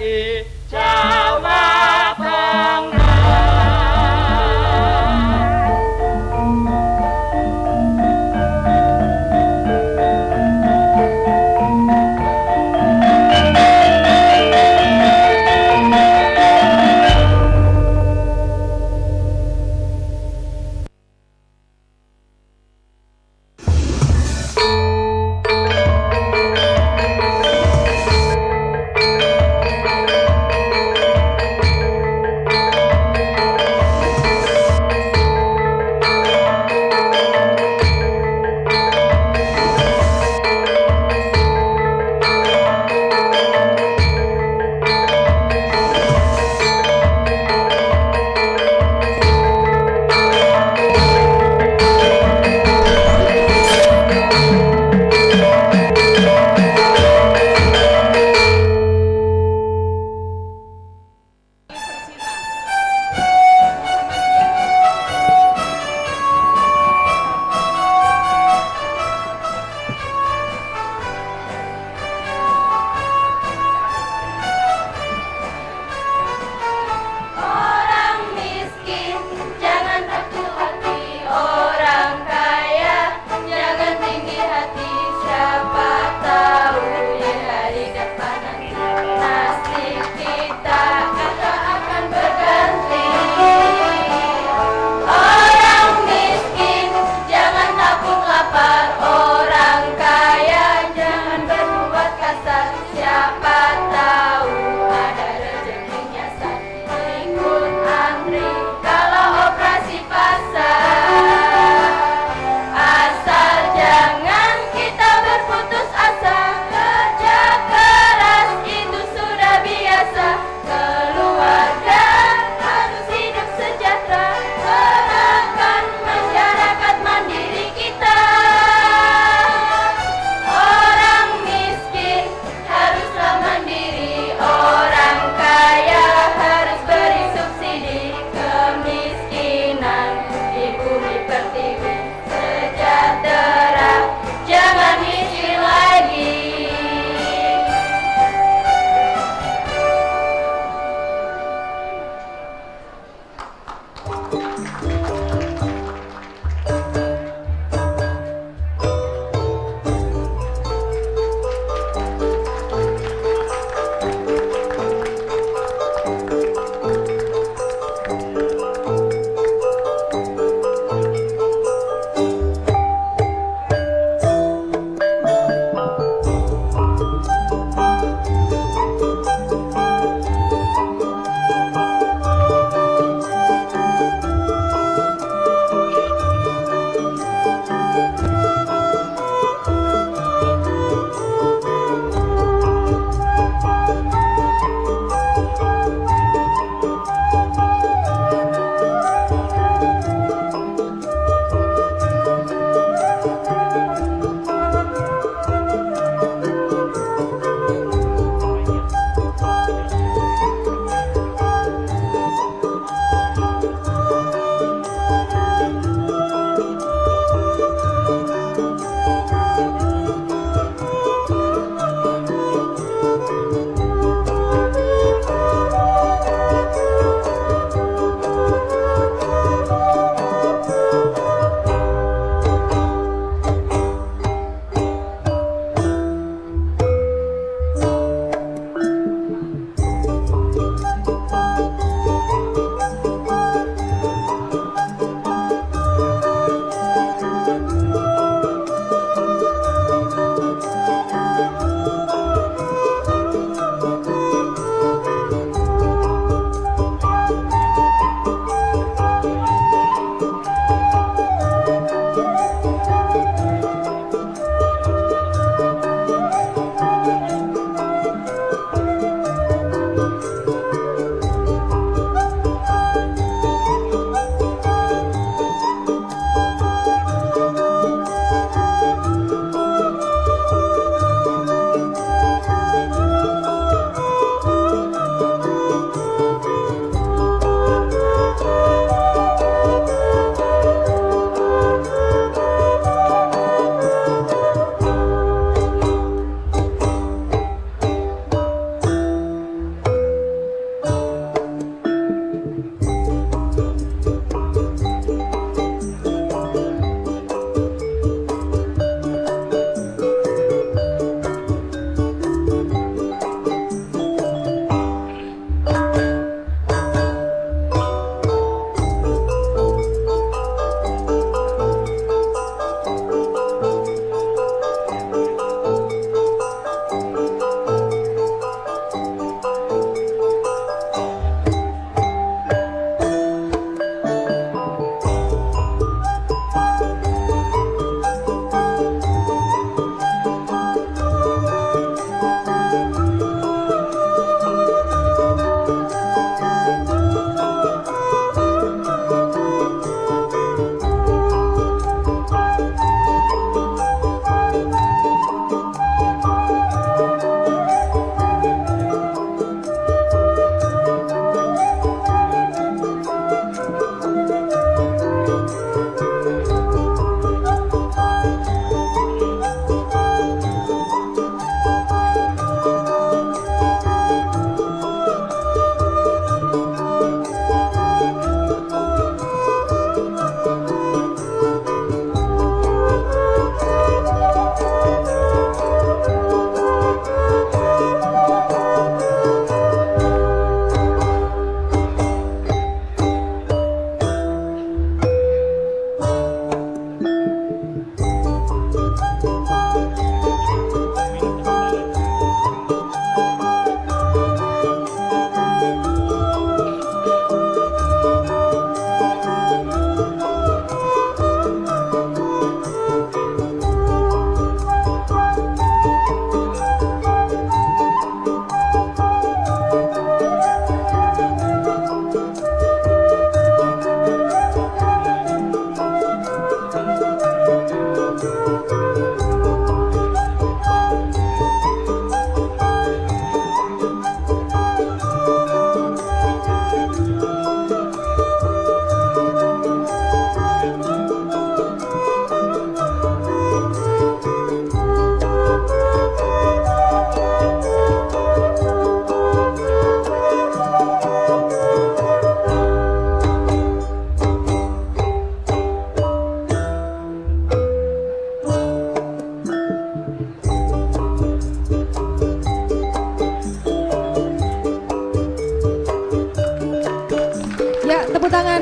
di Jawa Tengah.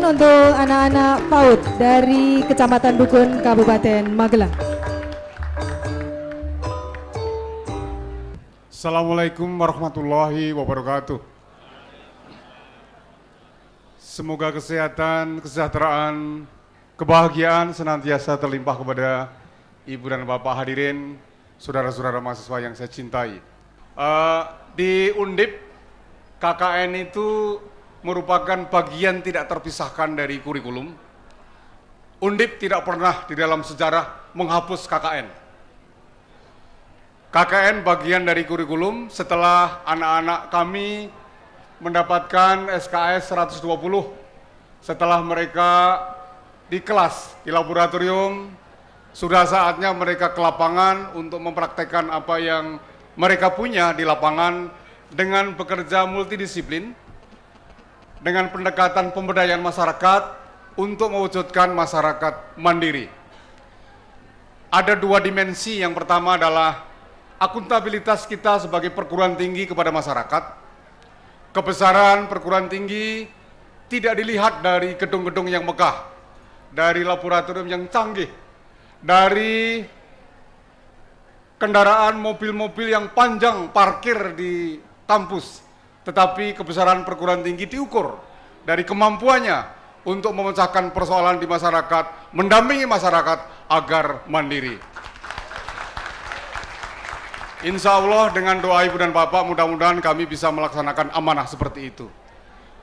untuk anak-anak PAUD dari Kecamatan Dukun, Kabupaten Magelang. Assalamualaikum warahmatullahi wabarakatuh. Semoga kesehatan, kesejahteraan, kebahagiaan senantiasa terlimpah kepada Ibu dan Bapak hadirin, saudara-saudara mahasiswa yang saya cintai. Di Undip, KKN itu merupakan bagian tidak terpisahkan dari kurikulum. Undip tidak pernah di dalam sejarah menghapus KKN. KKN bagian dari kurikulum setelah anak-anak kami mendapatkan SKS 120 setelah mereka di kelas, di laboratorium, sudah saatnya mereka ke lapangan untuk mempraktekkan apa yang mereka punya di lapangan dengan bekerja multidisiplin, dengan pendekatan pemberdayaan masyarakat untuk mewujudkan masyarakat mandiri. Ada dua dimensi, yang pertama adalah akuntabilitas kita sebagai perguruan tinggi kepada masyarakat. Kebesaran perguruan tinggi tidak dilihat dari gedung-gedung yang megah, dari laboratorium yang canggih, dari kendaraan mobil-mobil yang panjang parkir di kampus, tetapi kebesaran perguruan tinggi diukur dari kemampuannya untuk memecahkan persoalan di masyarakat, mendampingi masyarakat agar mandiri. Insya Allah dengan doa Ibu dan Bapak mudah-mudahan kami bisa melaksanakan amanah seperti itu.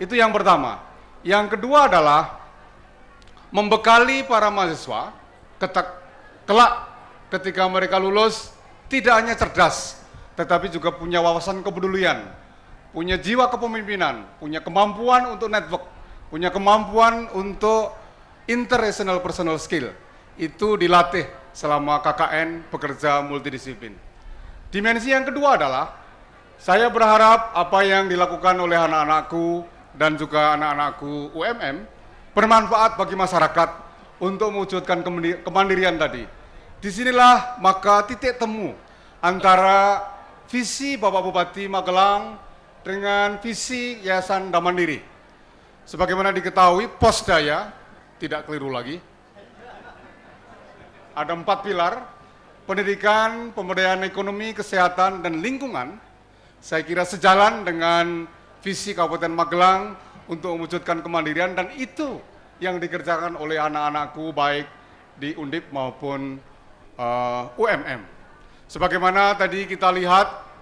Itu yang pertama. Yang kedua adalah membekali para mahasiswa kelak ketika mereka lulus tidak hanya cerdas, tetapi juga punya wawasan kepedulian, punya jiwa kepemimpinan, punya kemampuan untuk network, punya kemampuan untuk interpersonal personal skill. Itu dilatih selama KKN bekerja multidisiplin. Dimensi yang kedua adalah saya berharap apa yang dilakukan oleh anak-anakku dan juga anak-anakku UMM bermanfaat bagi masyarakat untuk mewujudkan kemandirian tadi. Disinilah maka titik temu antara visi Bapak Bupati Magelang dengan visi Yayasan Mandiri. Sebagaimana diketahui, Posdaya, tidak keliru lagi, ada 4 pilar: pendidikan, pemberdayaan ekonomi, kesehatan, dan lingkungan. Saya kira sejalan dengan visi Kabupaten Magelang untuk mewujudkan kemandirian, dan itu yang dikerjakan oleh anak-anakku baik di Undip maupun UMM. Sebagaimana tadi kita lihat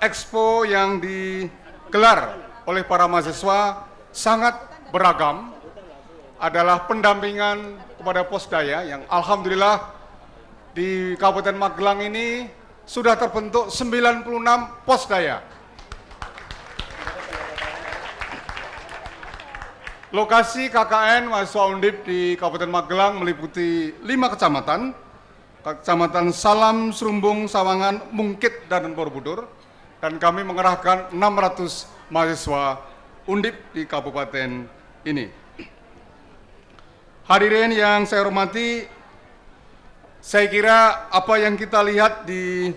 expo yang digelar oleh para mahasiswa sangat beragam, adalah pendampingan kepada Posdaya yang alhamdulillah di Kabupaten Magelang ini sudah terbentuk 96 Posdaya. Lokasi KKN mahasiswa Undip di Kabupaten Magelang meliputi 5 kecamatan, Kecamatan Salam, Serumbung, Sawangan, Mungkit, dan Borobudur, dan kami mengerahkan 600 mahasiswa Undip di kabupaten ini. Hadirin yang saya hormati, saya kira apa yang kita lihat di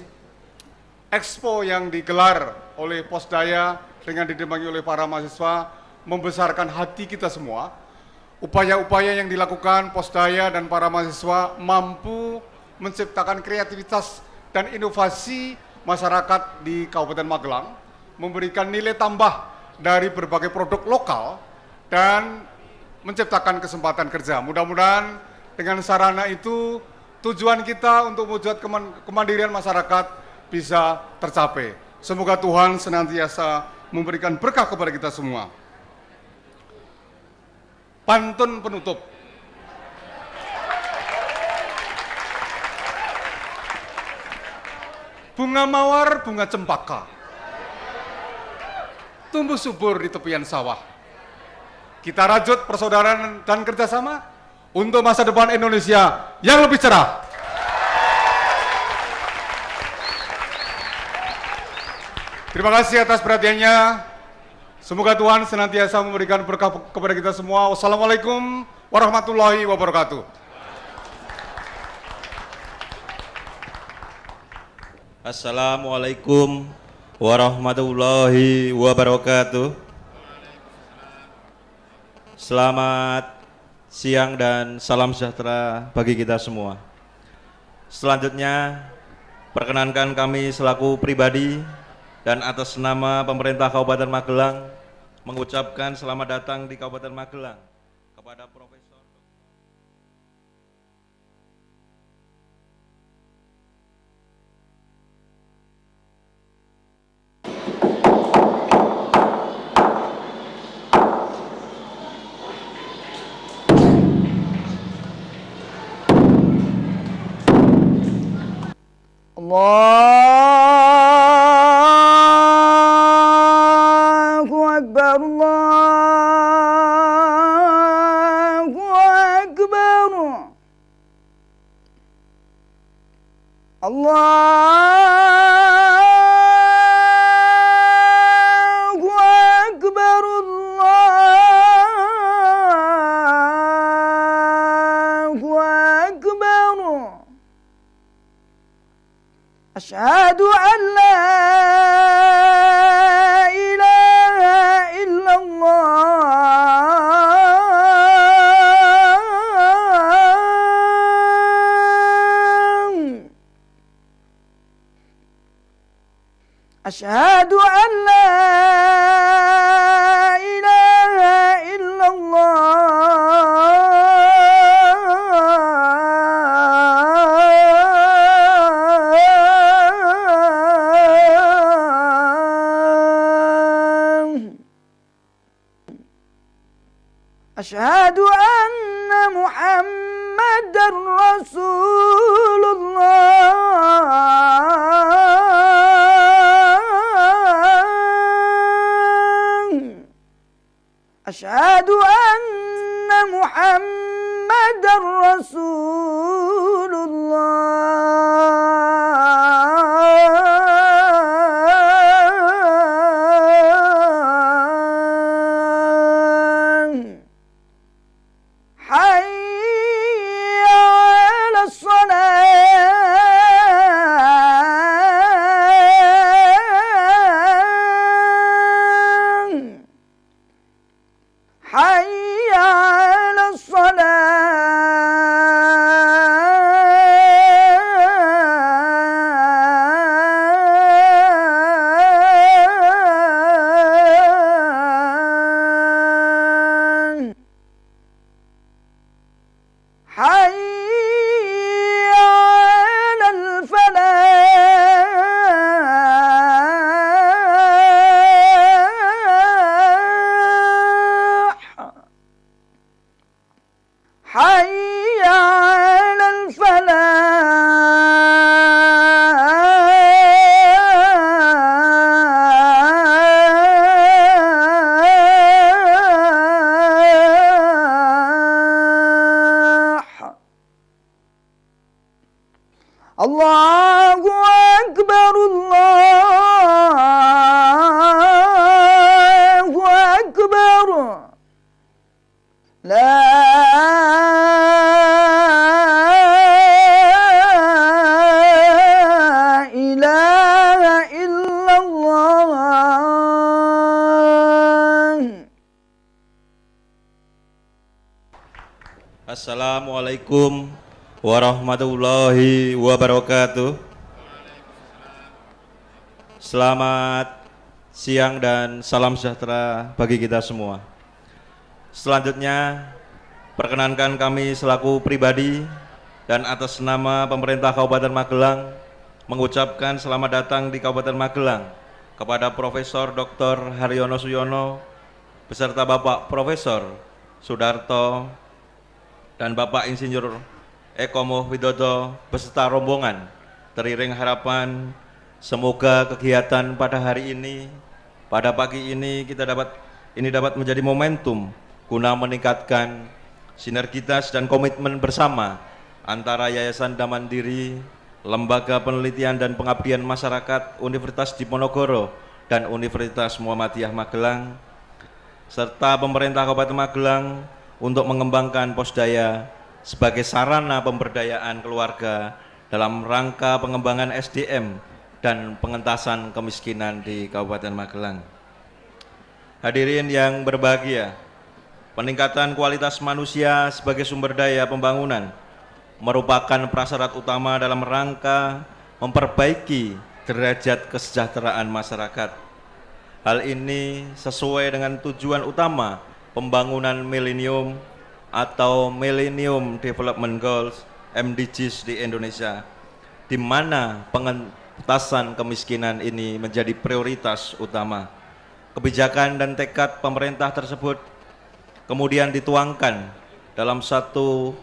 expo yang digelar oleh Posdaya dengan didampingi oleh para mahasiswa membesarkan hati kita semua. Upaya-upaya yang dilakukan Posdaya dan para mahasiswa mampu menciptakan kreativitas dan inovasi masyarakat di Kabupaten Magelang, memberikan nilai tambah dari berbagai produk lokal dan menciptakan kesempatan kerja. Mudah-mudahan dengan sarana itu tujuan kita untuk mewujudkan kemandirian masyarakat bisa tercapai. Semoga Tuhan senantiasa memberikan berkah kepada kita semua. Pantun penutup. Bunga mawar, bunga cempaka, tumbuh subur di tepian sawah. Kita rajut persaudaraan dan kerjasama untuk masa depan Indonesia yang lebih cerah. Terima kasih atas perhatiannya. Semoga Tuhan senantiasa memberikan berkah kepada kita semua. Wassalamualaikum warahmatullahi wabarakatuh. Selamat siang dan salam sejahtera bagi kita semua. Selanjutnya, perkenankan kami selaku pribadi dan atas nama pemerintah Kabupaten Magelang mengucapkan selamat datang di Kabupaten Magelang kepada Profesor Allahu Akbar, Allahu Akbar, Allahu Akbar, Allahu Akbar. أشهد أن لا إله إلا الله أشهد أن لا إله إلا أشهد أن محمدًا رسول الله أشهد أن محمدًا رسول الله حي على الصلاة حي على الصلاة حي على الفلاح حي على الفلاح الله أكبر الله أكبر لا إله إلا الله. Assalamualaikum warahmatullahi wabarakatuh. Selamat siang dan salam sejahtera bagi kita semua. Selanjutnya, perkenankan kami selaku pribadi dan atas nama pemerintah Kabupaten Magelang mengucapkan selamat datang di Kabupaten Magelang kepada Profesor Dr. Haryono Suyono beserta Bapak Profesor Sudarto dan Bapak Insinyur Eko Widodo beserta rombongan. Teriring harapan semoga kegiatan pada hari ini, pada pagi ini dapat menjadi momentum guna meningkatkan sinergitas dan komitmen bersama antara Yayasan Damandiri, Lembaga Penelitian dan Pengabdian Masyarakat Universitas Diponegoro dan Universitas Muhammadiyah Magelang serta pemerintah Kabupaten Magelang untuk mengembangkan Posdaya sebagai sarana pemberdayaan keluarga dalam rangka pengembangan SDM dan pengentasan kemiskinan di Kabupaten Magelang. Hadirin yang berbahagia, peningkatan kualitas manusia sebagai sumber daya pembangunan merupakan prasyarat utama dalam rangka memperbaiki derajat kesejahteraan masyarakat. Hal ini sesuai dengan tujuan utama pembangunan milenium atau Millennium Development Goals (MDGs) di Indonesia, di mana pengentasan kemiskinan ini menjadi prioritas utama. Kebijakan dan tekad pemerintah tersebut kemudian dituangkan dalam satu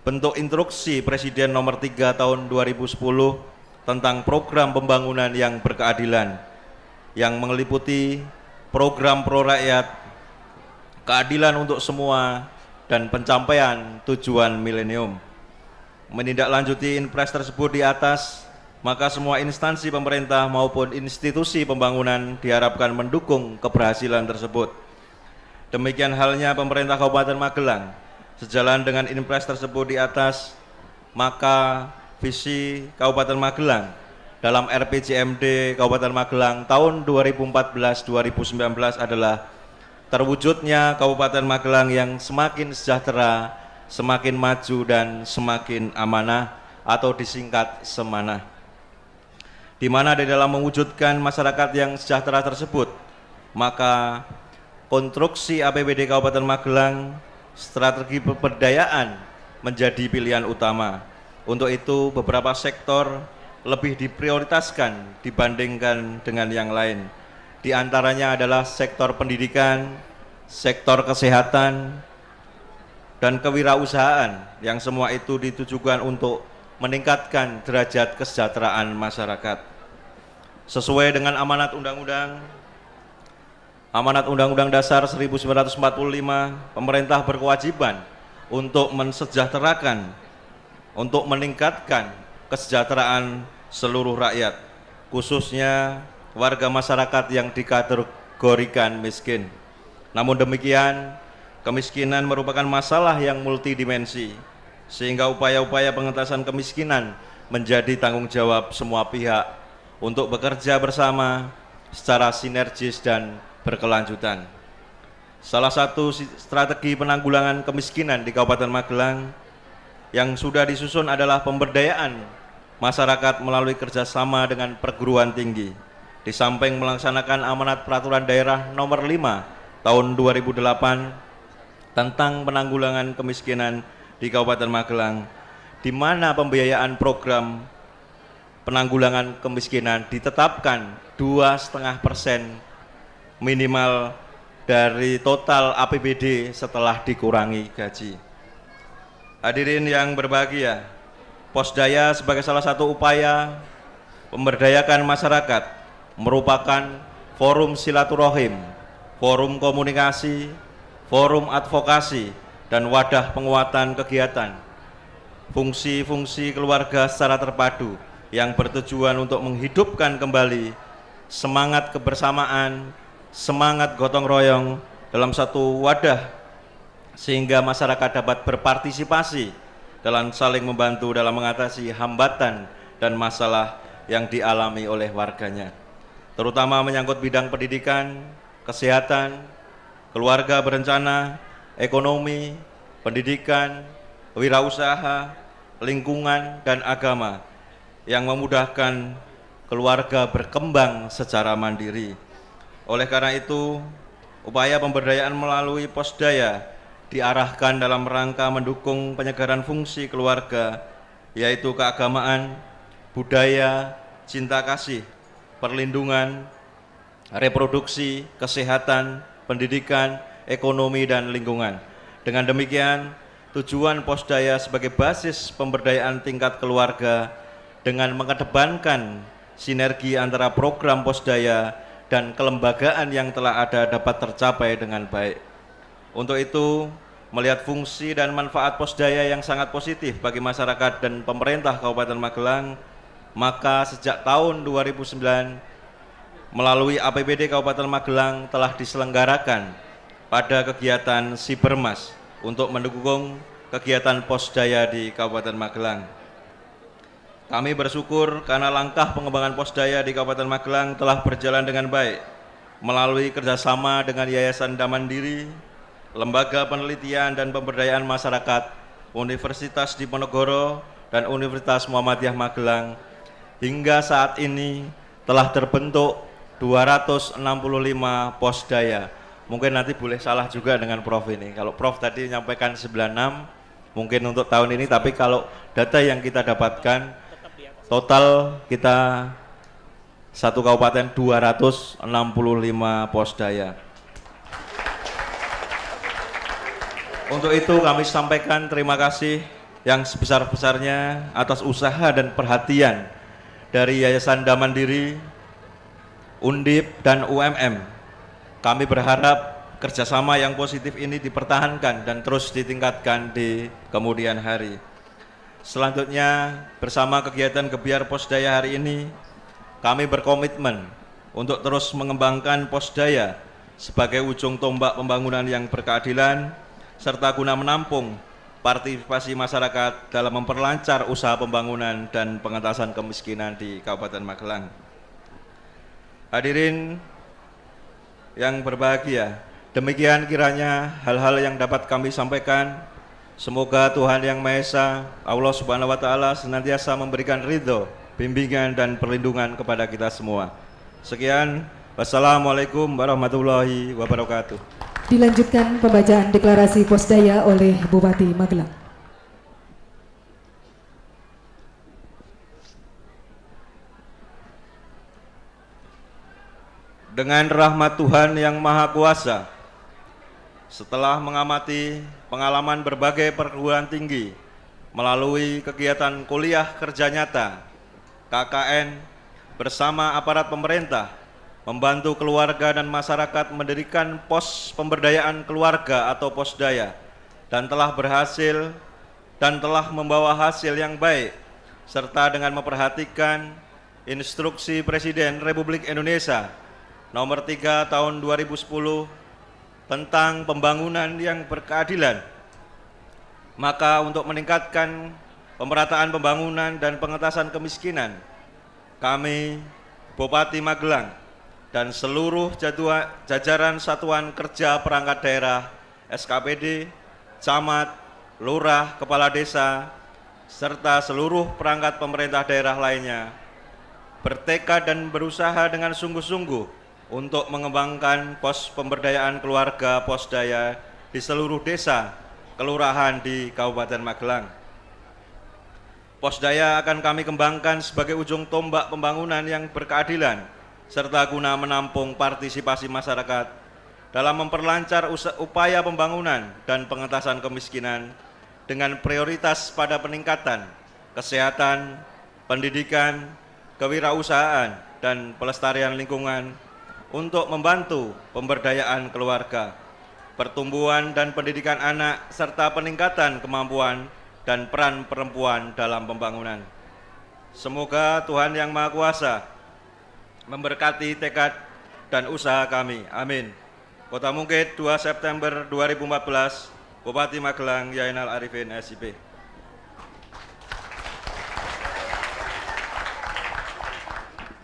bentuk instruksi Presiden nomor 3 tahun 2010 tentang program pembangunan yang berkeadilan, yang meliputi program pro rakyat, keadilan untuk semua, dan pencapaian tujuan milenium. Menindaklanjuti impres tersebut di atas, maka semua instansi pemerintah maupun institusi pembangunan diharapkan mendukung keberhasilan tersebut. Demikian halnya pemerintah Kabupaten Magelang. Sejalan dengan impres tersebut di atas, maka visi Kabupaten Magelang dalam RPJMD Kabupaten Magelang tahun 2014-2019 adalah terwujudnya Kabupaten Magelang yang semakin sejahtera, semakin maju, dan semakin amanah atau disingkat Semanah. Di mana di dalam mewujudkan masyarakat yang sejahtera tersebut, maka konstruksi APBD Kabupaten Magelang, strategi pemberdayaan menjadi pilihan utama. Untuk itu beberapa sektor lebih diprioritaskan dibandingkan dengan yang lain. Di antaranya adalah sektor pendidikan, sektor kesehatan, dan kewirausahaan, yang semua itu ditujukan untuk meningkatkan derajat kesejahteraan masyarakat. Sesuai dengan amanat Undang-Undang Dasar 1945, pemerintah berkewajiban untuk mensejahterakan, untuk meningkatkan kesejahteraan seluruh rakyat, khususnya warga masyarakat yang dikategorikan miskin. Namun demikian, kemiskinan merupakan masalah yang multidimensi, sehingga upaya-upaya pengentasan kemiskinan menjadi tanggung jawab semua pihak untuk bekerja bersama secara sinergis dan berkelanjutan. Salah satu strategi penanggulangan kemiskinan di Kabupaten Magelang yang sudah disusun adalah pemberdayaan masyarakat melalui kerjasama dengan perguruan tinggi. Di samping melaksanakan amanat peraturan daerah nomor 5 tahun 2008 tentang penanggulangan kemiskinan di Kabupaten Magelang, di mana pembiayaan program penanggulangan kemiskinan ditetapkan 2,5% minimal dari total APBD setelah dikurangi gaji. Hadirin yang berbahagia, Posdaya sebagai salah satu upaya memberdayakan masyarakat merupakan forum silaturahim, forum komunikasi, forum advokasi, dan wadah penguatan kegiatan. Fungsi-fungsi keluarga secara terpadu yang bertujuan untuk menghidupkan kembali semangat kebersamaan, semangat gotong royong dalam satu wadah, sehingga masyarakat dapat berpartisipasi dalam saling membantu dalam mengatasi hambatan dan masalah yang dialami oleh warganya, terutama menyangkut bidang pendidikan, kesehatan, keluarga berencana, ekonomi, pendidikan, wirausaha, lingkungan, dan agama, yang memudahkan keluarga berkembang secara mandiri. Oleh karena itu, upaya pemberdayaan melalui Posdaya diarahkan dalam rangka mendukung penyegaran fungsi keluarga, yaitu keagamaan, budaya, cinta kasih, perlindungan, reproduksi, kesehatan, pendidikan, ekonomi, dan lingkungan. Dengan demikian, tujuan Posdaya sebagai basis pemberdayaan tingkat keluarga dengan mengedepankan sinergi antara program Posdaya dan kelembagaan yang telah ada dapat tercapai dengan baik. Untuk itu, melihat fungsi dan manfaat Posdaya yang sangat positif bagi masyarakat dan pemerintah Kabupaten Magelang, maka sejak tahun 2009 melalui APBD Kabupaten Magelang telah diselenggarakan pada kegiatan Sibermas untuk mendukung kegiatan Posdaya di Kabupaten Magelang. Kami bersyukur karena langkah pengembangan Posdaya di Kabupaten Magelang telah berjalan dengan baik melalui kerjasama dengan Yayasan Damandiri, Lembaga Penelitian dan Pemberdayaan Masyarakat Universitas Diponegoro dan Universitas Muhammadiyah Magelang hingga saat ini telah terbentuk 265 posdaya. Mungkin nanti boleh salah juga dengan Prof ini. Kalau Prof tadi menyampaikan 96, mungkin untuk tahun ini, tapi kalau data yang kita dapatkan total kita satu kabupaten 265 posdaya. Untuk itu kami sampaikan terima kasih yang sebesar-besarnya atas usaha dan perhatian dari Yayasan Damandiri, Undip, dan UMM. Kami berharap kerjasama yang positif ini dipertahankan dan terus ditingkatkan di kemudian hari. Selanjutnya, bersama kegiatan Gebiar Posdaya hari ini, kami berkomitmen untuk terus mengembangkan posdaya sebagai ujung tombak pembangunan yang berkeadilan, serta guna menampung partisipasi masyarakat dalam memperlancar usaha pembangunan dan pengentasan kemiskinan di Kabupaten Magelang. Hadirin yang berbahagia, demikian kiranya hal-hal yang dapat kami sampaikan. Semoga Tuhan Yang Maha Esa, Allah Subhanahu wa Ta'ala, senantiasa memberikan ridho, bimbingan, dan perlindungan kepada kita semua. Sekian, wassalamualaikum warahmatullahi wabarakatuh. Dilanjutkan pembacaan deklarasi posdaya oleh Bupati Magelang. Dengan rahmat Tuhan Yang Maha Kuasa, setelah mengamati pengalaman berbagai perguruan tinggi melalui kegiatan kuliah kerja nyata, KKN, bersama aparat pemerintah, membantu keluarga dan masyarakat mendirikan pos pemberdayaan keluarga atau posdaya, dan telah berhasil dan telah membawa hasil yang baik, serta dengan memperhatikan instruksi Presiden Republik Indonesia nomor 3 tahun 2010 tentang pembangunan yang berkeadilan. Maka untuk meningkatkan pemerataan pembangunan dan pengentasan kemiskinan, kami, Bupati Magelang, dan seluruh jajaran Satuan Kerja Perangkat Daerah, SKPD, Camat, Lurah, Kepala Desa, serta seluruh perangkat pemerintah daerah lainnya, bertekad dan berusaha dengan sungguh-sungguh untuk mengembangkan pos pemberdayaan keluarga posdaya di seluruh desa, kelurahan di Kabupaten Magelang. Posdaya akan kami kembangkan sebagai ujung tombak pembangunan yang berkeadilan, serta guna menampung partisipasi masyarakat dalam memperlancar upaya pembangunan dan pengentasan kemiskinan dengan prioritas pada peningkatan kesehatan, pendidikan, kewirausahaan, dan pelestarian lingkungan untuk membantu pemberdayaan keluarga, pertumbuhan dan pendidikan anak, serta peningkatan kemampuan dan peran perempuan dalam pembangunan. Semoga Tuhan Yang Maha Kuasa memberkati tekad dan usaha kami. Amin. Kota Mungkit, 2 September 2014, Bupati Magelang Yainal Arifin, SIP.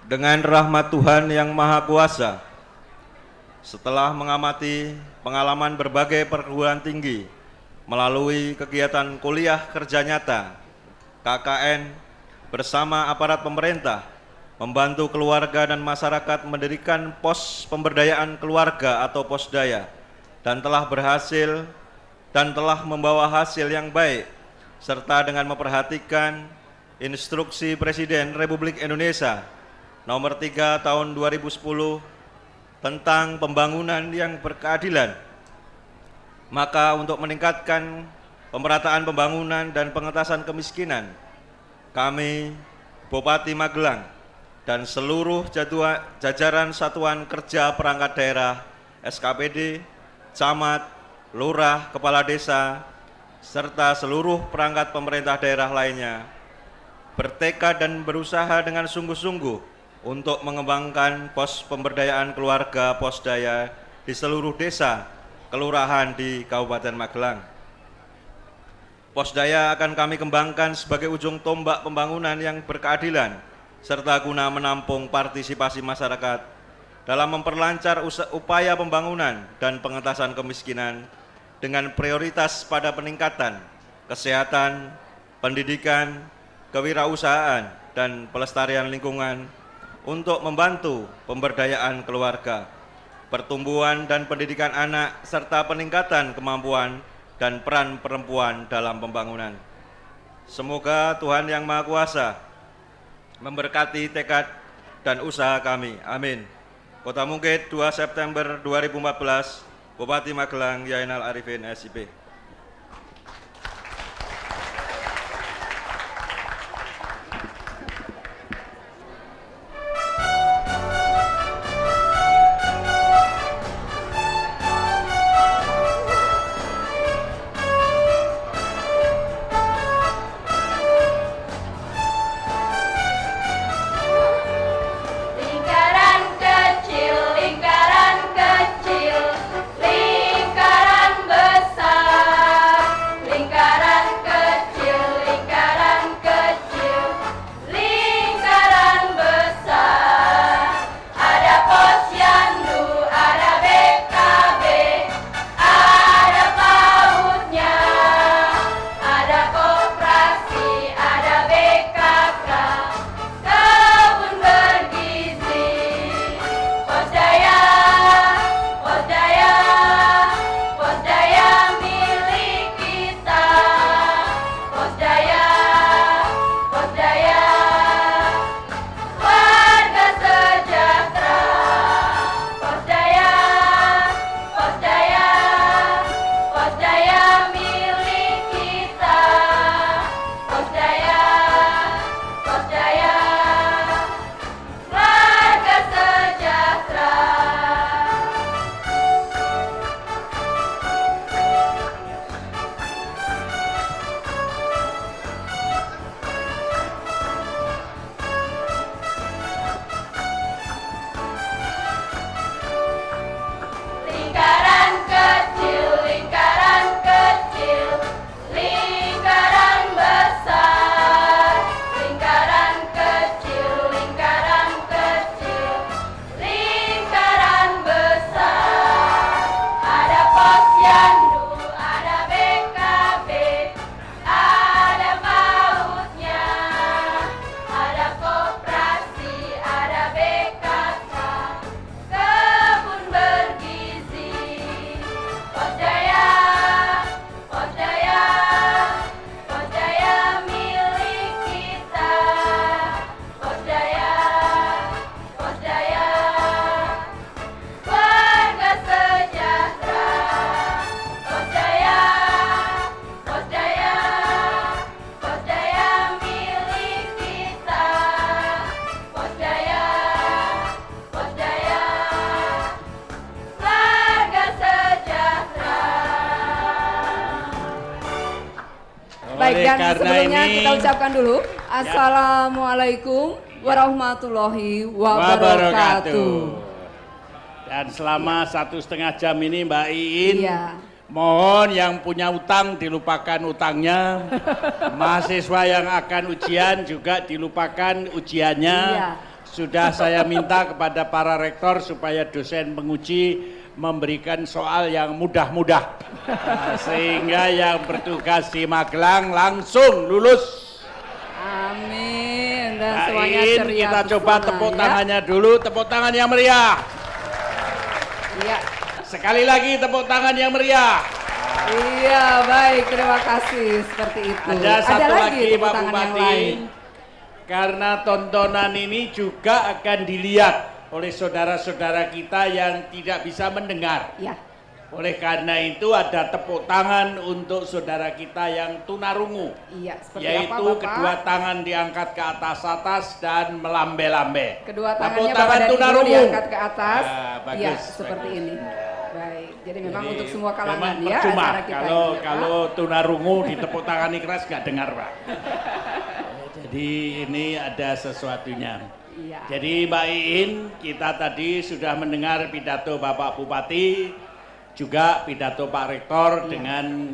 Dengan rahmat Tuhan Yang Maha Kuasa, setelah mengamati pengalaman berbagai perguruan tinggi melalui kegiatan kuliah kerja nyata, KKN, bersama aparat pemerintah, membantu keluarga dan masyarakat mendirikan pos pemberdayaan keluarga atau posdaya, dan telah berhasil dan telah membawa hasil yang baik, serta dengan memperhatikan instruksi Presiden Republik Indonesia nomor 3 tahun 2010 tentang pembangunan yang berkeadilan. Maka untuk meningkatkan pemerataan pembangunan dan pengentasan kemiskinan, kami, Bupati Magelang, dan seluruh jajaran Satuan Kerja Perangkat Daerah, SKPD, Camat, Lurah, Kepala Desa, serta seluruh perangkat pemerintah daerah lainnya, bertekad dan berusaha dengan sungguh-sungguh untuk mengembangkan pos pemberdayaan keluarga posdaya di seluruh desa, kelurahan di Kabupaten Magelang. Posdaya akan kami kembangkan sebagai ujung tombak pembangunan yang berkeadilan, serta guna menampung partisipasi masyarakat dalam memperlancar upaya pembangunan dan pengentasan kemiskinan dengan prioritas pada peningkatan kesehatan, pendidikan, kewirausahaan, dan pelestarian lingkungan untuk membantu pemberdayaan keluarga, pertumbuhan dan pendidikan anak, serta peningkatan kemampuan dan peran perempuan dalam pembangunan. Semoga Tuhan Yang Maha Kuasa memberkati tekad dan usaha kami. Amin. Kota Mungkit, 2 September 2014, Bupati Magelang Yainal Arifin SIP. Baik, dan sebelumnya kita ucapkan dulu Assalamualaikum warahmatullahi wabarakatuh. Dan selama 1,5 jam ini Mbak Iin, mohon yang punya utang dilupakan utangnya, mahasiswa yang akan ujian juga dilupakan ujiannya. Sudah saya minta kepada para rektor supaya dosen penguji memberikan soal yang mudah-mudah, sehingga yang bertugas di Magelang langsung lulus. Amin. Dan semuanya ceria. Kita coba tepuk tangannya dulu, tepuk tangan yang meriah. Iya. Sekali lagi tepuk tangan yang meriah. Iya, baik, terima kasih. Seperti itu. Ada satu lagi tepuk Pak tangan yang Bupati, lain. karena tontonan ini juga akan dilihat oleh saudara-saudara kita yang tidak bisa mendengar. Ya. Oleh karena itu ada tepuk tangan untuk saudara kita yang tunarungu. Iya, seperti yaitu apa, Bapak? kedua tangan diangkat ke atas-atas dan melambe-lambe. Kedua tepuk tangannya tangan Bapak dan Ibu tunarungu diangkat ke atas. bagus, Iya, seperti bagus. ini. Baik, jadi memang Jadi, untuk semua kalangan memang ya percuma acara kita kalau tunarungu ditepuk tangan keras nggak dengar, Pak. Jadi ini ada sesuatunya. Iya. Jadi Mbak Iin, kita tadi sudah mendengar pidato Bapak Bupati, juga pidato Pak Rektor dengan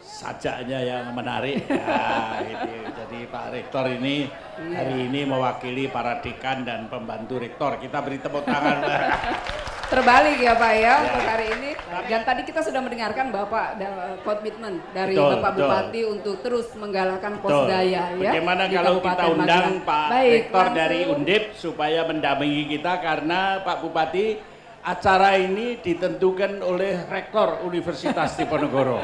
sajaknya yang menarik. Nah, gitu. Jadi Pak Rektor ini hari ini mewakili para dekan dan pembantu rektor. Kita beri tepuk tangan. terbalik ya Pak ya untuk hari ini. Dan tadi kita sudah mendengarkan Bapak komitmen dari Bapak Bupati untuk terus menggalakkan Posdaya ya. Bagaimana kalau kita undang Pak Rektor dari Undip supaya mendampingi kita, karena Pak Bupati acara ini ditentukan oleh Rektor Universitas Diponegoro.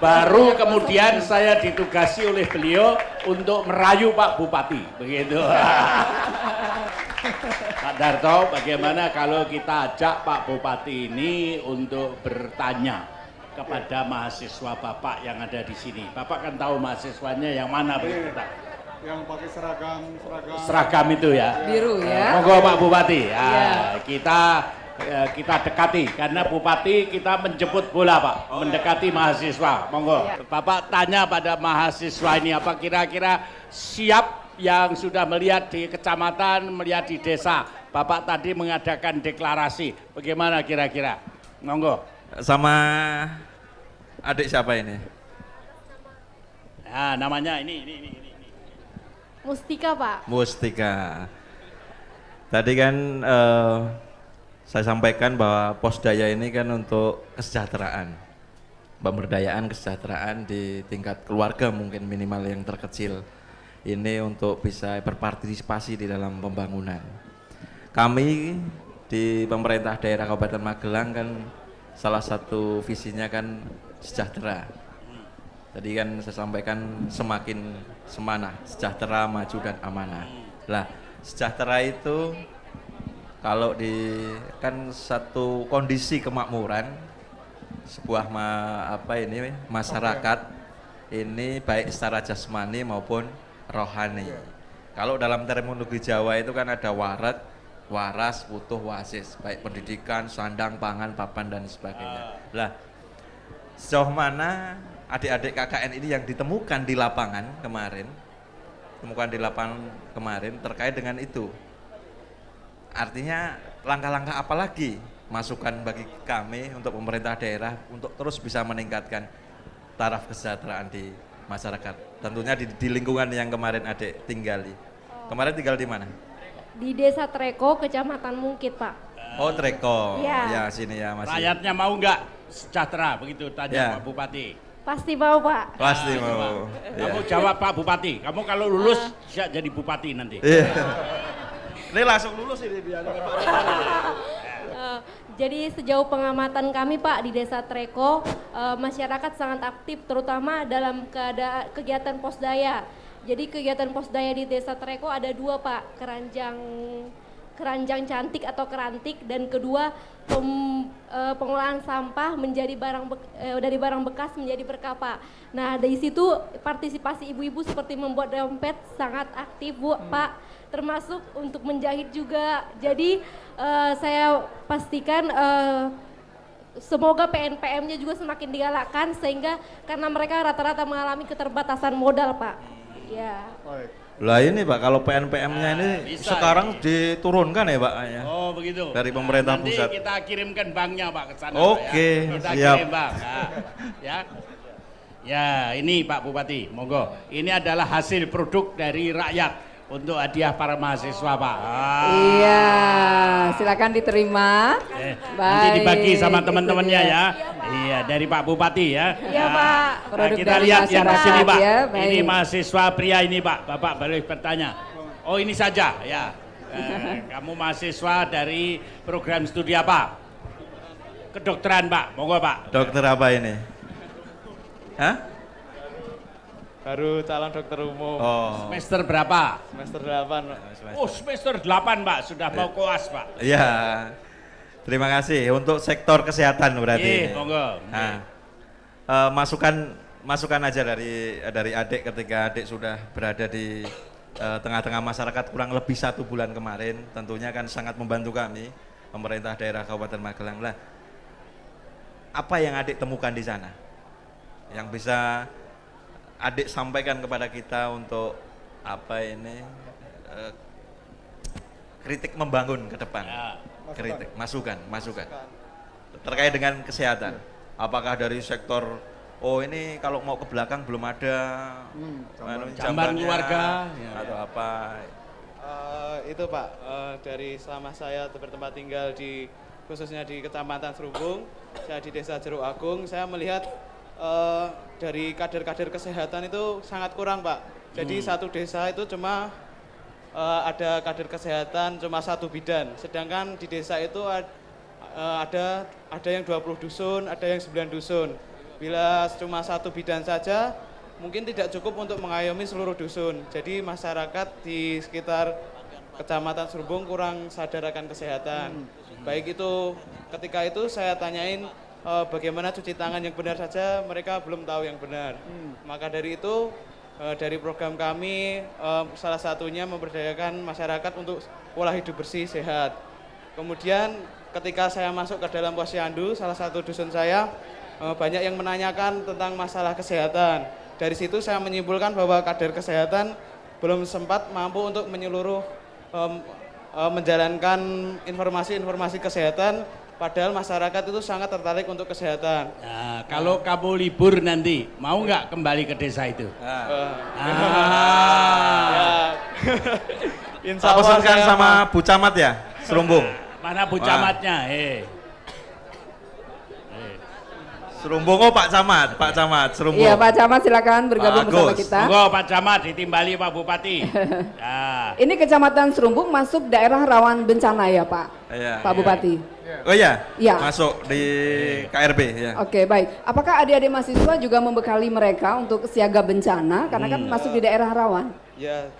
Baru kemudian saya ditugasi oleh beliau untuk merayu Pak Bupati, begitu. Pak Darto, bagaimana kalau kita ajak Pak Bupati ini untuk bertanya kepada mahasiswa Bapak yang ada di sini. Bapak kan tahu mahasiswanya yang mana begitu, Pak? Yang pakai seragam itu ya. Biru ya. Monggo Pak Bupati. Ya, kita dekati, karena Bupati kita menjemput bola Pak, mendekati mahasiswa. Monggo. Bapak tanya pada mahasiswa ini, apa kira-kira siap yang sudah melihat di kecamatan, melihat di desa. Bapak tadi mengadakan deklarasi, bagaimana kira-kira? Monggo. Sama adik siapa ini? Nah, namanya ini. Mustika Pak. Mustika. Tadi kan saya sampaikan bahwa Posdaya ini kan untuk kesejahteraan, pemberdayaan kesejahteraan di tingkat keluarga mungkin minimal yang terkecil. Ini untuk bisa berpartisipasi di dalam pembangunan. Kami di pemerintah daerah Kabupaten Magelang kan salah satu visinya kan sejahtera. Tadi kan saya sampaikan semakin semanah, sejahtera, maju dan amanah. Lah, sejahtera itu kalau di kan satu kondisi kemakmuran sebuah masyarakat ini baik secara jasmani maupun rohani. Kalau dalam terminologi Jawa itu kan ada waras, utuh, wasis, baik pendidikan, sandang, pangan, papan dan sebagainya. Lah, sejauh mana adik-adik KKN ini yang ditemukan di lapangan kemarin terkait dengan itu? Artinya langkah-langkah apa lagi masukan bagi kami untuk pemerintah daerah untuk terus bisa meningkatkan taraf kesejahteraan di masyarakat, tentunya di lingkungan yang kemarin adik tinggali. Kemarin tinggal di mana? Di Desa Treko, Kecamatan Mungkit Pak. Oh Treko, ya sini ya masih. Rakyatnya mau nggak sejahtera, begitu tanya Pak Bupati. Pasti mau Pak. Pasti mau. Kamu jawab Pak Bupati, kamu kalau lulus bisa jadi bupati nanti. Ini langsung lulus ini biar. Jadi sejauh pengamatan kami Pak di Desa Treko, masyarakat sangat aktif terutama dalam kegiatan Posdaya. Jadi kegiatan Posdaya di Desa Treko ada dua Pak, keranjang cantik atau kerantik, dan kedua pengolahan sampah menjadi dari barang bekas menjadi berkapa. Nah dari situ partisipasi ibu-ibu seperti membuat dompet sangat aktif Pak, termasuk untuk menjahit juga. Jadi saya pastikan semoga PNPM-nya juga semakin digalakkan, sehingga karena mereka rata-rata mengalami keterbatasan modal Pak. Ya. Lah ini Pak, kalau PNPM-nya ini sekarang diturunkan ya Pak? Oh begitu. Dari pemerintah pusat. Nanti kita kirimkan banknya Pak ke sana. Oke, Pak, ya. Kita siap. kirim Pak. Ya, ini Pak Bupati, monggo. Ini adalah hasil produk dari rakyat untuk hadiah para mahasiswa Pak. Iya, silakan diterima. Nanti dibagi sama teman-temannya ya. Iya, dari Pak Bupati ya. Iya Pak. Nah, kita lihat yang di sini Pak. Ya, ini mahasiswa pria ini Pak. Bapak boleh bertanya. Oh ini saja ya. Kamu mahasiswa dari program studi apa? Kedokteran Pak. Monggo Pak. Dokter apa ini? Hah? Baru calon dokter umum. Oh. Semester berapa? Semester 8. Oh semester 8 Pak. Sudah mau koas Pak. Iya. Terima kasih untuk sektor kesehatan berarti. Monggo. Nah, masukan aja dari adik ketika adik sudah berada di tengah-tengah masyarakat kurang lebih 1 bulan kemarin, tentunya kan sangat membantu kami pemerintah daerah Kabupaten Magelang. Lah, apa yang adik temukan di sana yang bisa adik sampaikan kepada kita untuk kritik membangun ke depan? Kritik, masukan terkait dengan kesehatan. Apakah dari sektor ini kalau mau ke belakang belum ada jamban keluarga atau apa? Itu Pak, dari selama saya bertempat tinggal di khususnya di Kecamatan Serumbung, saya di Desa Jeruk Agung, saya melihat dari kader-kader kesehatan itu sangat kurang, Pak. Jadi satu desa itu cuma ada kader kesehatan cuma 1 bidan, sedangkan di desa itu ada yang 20 dusun, ada yang 9 dusun. Bila cuma 1 bidan saja, mungkin tidak cukup untuk mengayomi seluruh dusun. Jadi masyarakat di sekitar Kecamatan Serumbung kurang sadar akan kesehatan. Baik itu ketika itu saya tanyain bagaimana cuci tangan yang benar saja, mereka belum tahu yang benar. Maka dari itu dari program kami salah satunya memberdayakan masyarakat untuk pola hidup bersih sehat. Kemudian ketika saya masuk ke dalam posyandu, salah satu dusun saya banyak yang menanyakan tentang masalah kesehatan. Dari situ saya menyimpulkan bahwa kader kesehatan belum sempat mampu untuk menyeluruh menjalankan informasi-informasi kesehatan, padahal masyarakat itu sangat tertarik untuk kesehatan. Nah, kalau kamu libur nanti, mau nggak kembali ke desa itu? Insya Tak Allah pesankan saya sama Bu Camat ya, Serumbung. Mana Bu Camatnya? Serumbung, oh Pak Camat, Serumbung. Iya, Pak Camat silakan bergabung Pak bersama Agus. kita. Monggo Pak Camat ditimbali Pak Bupati. Ya. Ini Kecamatan Serumbung masuk daerah rawan bencana ya, Pak? Iya. Pak Bupati. Oh iya? Iya. Masuk di KRB ya. Oke, baik. Apakah adik-adik mahasiswa juga membekali mereka untuk siaga bencana karena kan masuk di daerah rawan? Ya,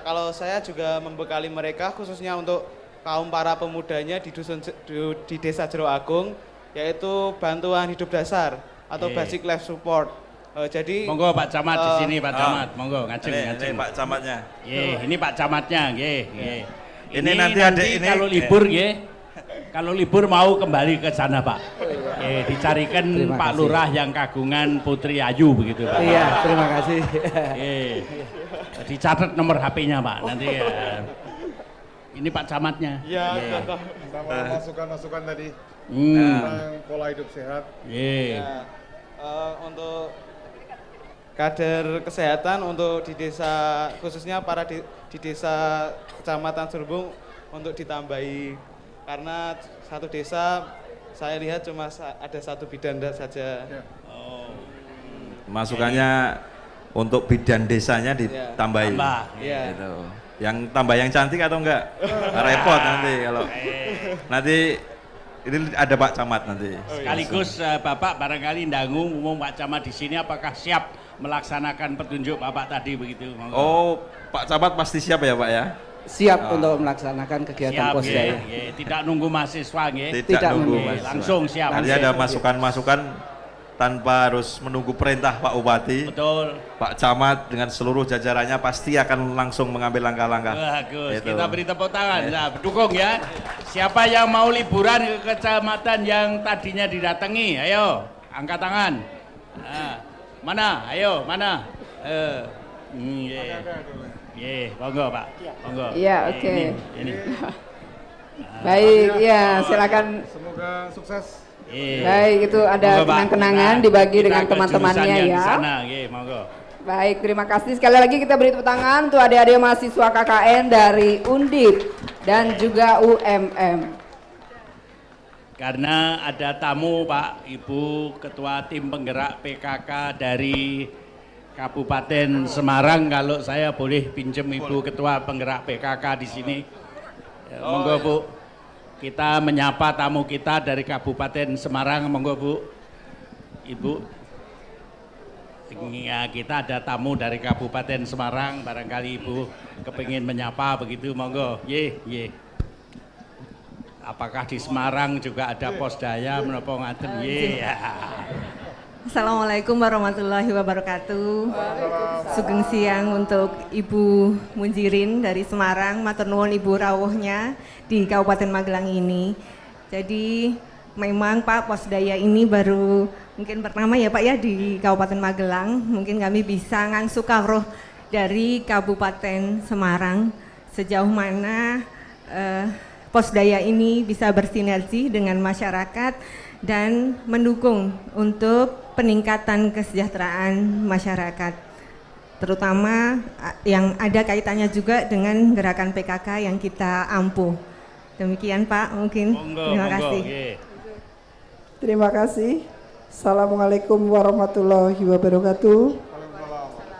kalau saya juga membekali mereka khususnya untuk kaum para pemudanya di Desa Jeruk Agung, yaitu bantuan hidup dasar atau basic life support. Jadi monggo Pak Camat di sini Pak Camat, monggo ngajeng. Ini Pak Camatnya. Ini Pak Camatnya, nggih. Ini nanti ini kalau libur nggih. Kalau libur mau kembali ke sana Pak. Dicarikan Pak Lurah yang kagungan Putri Ayu begitu Pak. Iya, terima kasih. Dicatat nomor HP-nya Pak. Nanti ini Pak Camatnya. Iya, sama masukan-masukan tadi tentang pola hidup sehat. Ya, untuk kader kesehatan untuk di desa, khususnya para di desa Kecamatan Serumbung untuk ditambahi, karena satu desa saya lihat cuma ada 1 bidan saja. Masukannya untuk bidan desanya ditambahin. Iya. Gitu. Yang tambah yang cantik atau enggak? Repot nanti kalau nanti ini ada Pak Camat nanti. Sekaligus Bapak barangkali ndangu umum Pak Camat di sini apakah siap melaksanakan petunjuk Bapak tadi begitu? Monggo. Oh, Pak Camat pasti siap ya Pak ya? Siap untuk melaksanakan kegiatan Posdaya. Tidak nunggu mahasiswa nggih. Tidak nunggu nggih, mahasiswa. langsung siap. Nanti ada masukan-masukan tanpa harus menunggu perintah Pak Bupati. Betul. Pak Camat dengan seluruh jajarannya pasti akan langsung mengambil langkah-langkah. Bagus, Gitu. kita beri tepuk tangan. Nah, dukung ya. Siapa yang mau liburan ke kecamatan yang tadinya didatangi? Ayo, angkat tangan. Nah, mana? Ayo, mana? Monggo Pak. Monggo. Iya, oke. Ini. Baik, ya silakan. Semoga sukses. Baik, itu ada Monggo, Pak. kenang-kenangan Kita- dibagi kita dengan ke teman-temannya jurusan yang ya. di sana, monggo. Baik, terima kasih. Sekali lagi kita beri tepuk tangan untuk adik-adik mahasiswa KKN dari Undip dan juga UMM. Karena ada tamu Pak, Ibu Ketua Tim Penggerak PKK dari Kabupaten Semarang, kalau saya boleh pinjem Ibu Ketua Penggerak PKK di sini. Ya, monggo Bu, kita menyapa tamu kita dari Kabupaten Semarang, monggo Bu. Ibu, ya, kita ada tamu dari Kabupaten Semarang, barangkali Ibu kepingin menyapa begitu, monggo. Ye. Apakah di Semarang juga ada Posdaya menapa ngaten? Assalamualaikum warahmatullahi wabarakatuh. Sugeng siang untuk Ibu Munjirin dari Semarang, matur nuwun Ibu rawuhnya di Kabupaten Magelang ini. Jadi memang Pak Posdaya ini baru mungkin pertama ya Pak ya di Kabupaten Magelang. Mungkin kami bisa ngangsu kawruh dari Kabupaten Semarang sejauh mana Posdaya ini bisa bersinergi dengan masyarakat dan mendukung untuk peningkatan kesejahteraan masyarakat, terutama yang ada kaitannya juga dengan gerakan PKK yang kita ampuh. Demikian Pak, mungkin. Terima kasih. Terima kasih. Assalamualaikum warahmatullahi wabarakatuh.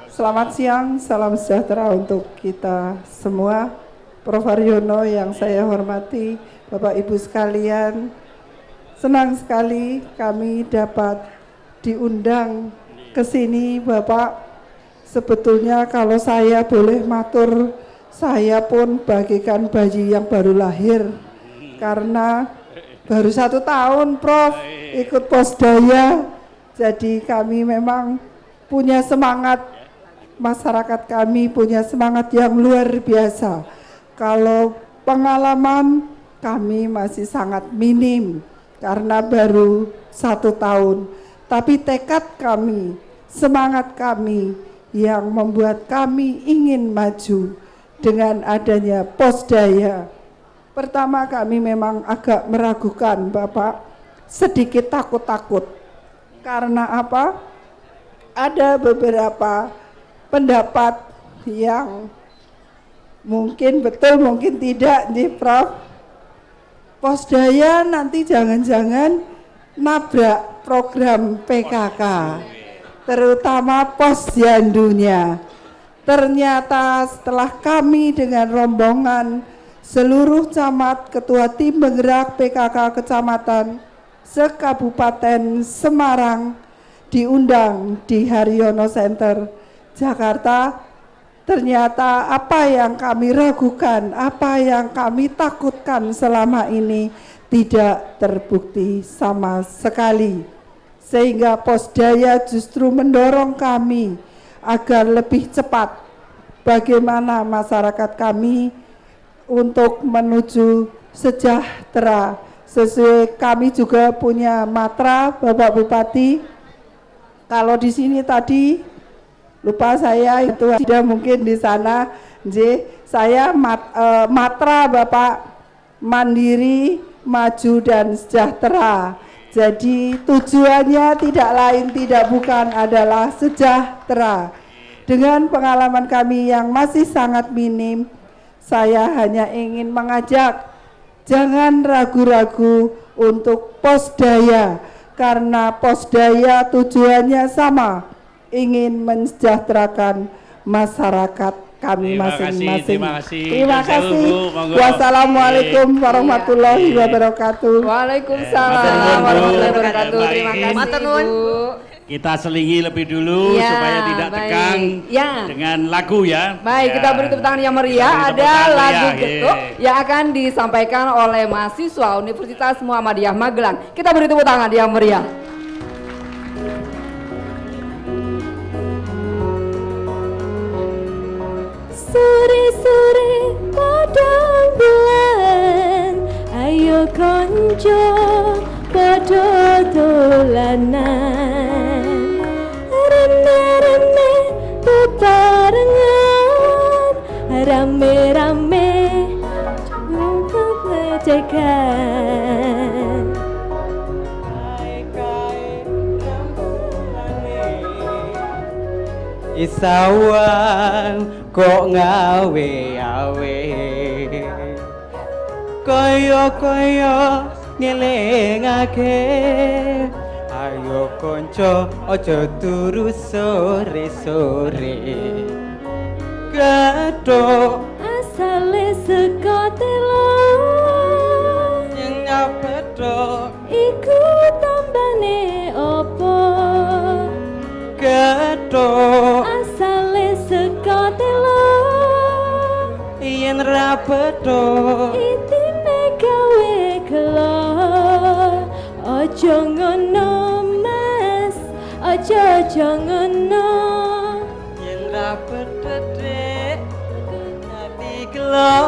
Selamat siang, salam sejahtera untuk kita semua. Prof. Haryono yang saya hormati, Bapak Ibu sekalian, senang sekali kami dapat diundang ke sini Bapak. Sebetulnya kalau saya boleh matur, saya pun bagaikan bayi yang baru lahir. Karena baru 1 tahun Prof ikut Posdaya, jadi kami memang punya semangat, masyarakat kami punya semangat yang luar biasa. Kalau pengalaman kami masih sangat minim karena baru 1 tahun, tapi tekad kami, semangat kami yang membuat kami ingin maju dengan adanya Posdaya. Pertama kami memang agak meragukan Bapak, sedikit takut-takut. Karena apa? Ada beberapa pendapat yang mungkin betul, mungkin tidak nih Prof. Posdaya nanti jangan-jangan nabrak program PKK, terutama posyandunya. Ternyata setelah kami dengan rombongan seluruh camat, ketua tim penggerak PKK kecamatan se-Kabupaten Semarang diundang di Haryono Center, Jakarta, ternyata apa yang kami ragukan, apa yang kami takutkan selama ini tidak terbukti sama sekali. Sehingga Posdaya justru mendorong kami agar lebih cepat bagaimana masyarakat kami untuk menuju sejahtera. Sesuai kami juga punya matra Bapak Bupati. Kalau di sini tadi lupa saya itu tidak mungkin di sana. Saya matra Bapak mandiri, maju dan sejahtera. Jadi tujuannya tidak lain tidak bukan adalah sejahtera. Dengan pengalaman kami yang masih sangat minim, saya hanya ingin mengajak jangan ragu-ragu untuk Posdaya, karena Posdaya tujuannya sama, ingin mensejahterakan masyarakat kami masing-masing. Terima kasih. Wassalamualaikum warahmatullahi wabarakatuh. Waalaikumsalam warahmatullahi wabarakatuh. Terima kasih Ibu. Kita selingi lebih dulu ya, supaya tidak tegang ya. Dengan lagu ya. Baik, kita beri tepuk tangan yang meriah. Ada lagu Getuk yang akan disampaikan oleh mahasiswa Universitas Muhammadiyah Magelang. Kita beri tepuk tangan yang meriah. Sore-sore padang bulan, ayo konco padha dolanan. Rene-rene bebarengan, rame-rame untuk ngecekan. Isawan kok ngawe-awe, kaya-kaya ngelingake. Ayo konco ojo turu sore-sore, gathuk asale saka telo, yang ngapethuk iku tambane opo? Gathuk asale saka telo, yen ra bethuk intine gawe gelo. Ojo ngono mas, ojo ngono. Yen ra bethuk ati gelo.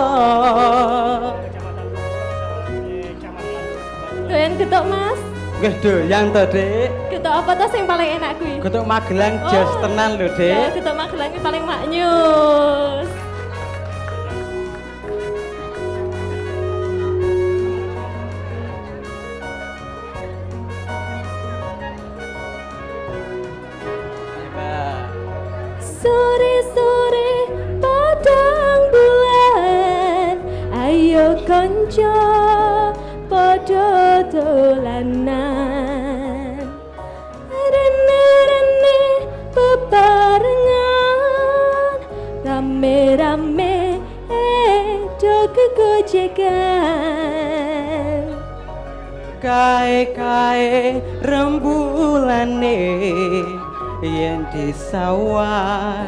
Doyan getuk mas? Nggih doyan to, Dik. Getuk apa tuh yang paling enak kuwi? Getuk Magelang jos tenan lho, Dik. Ya, getuk Magelang ini paling maknyus. Sore-sore padang bulan, ayo konco padha dolanan rene-rene bebarengan rame-rame do gegojegan kae-kae rembulane yen di sawah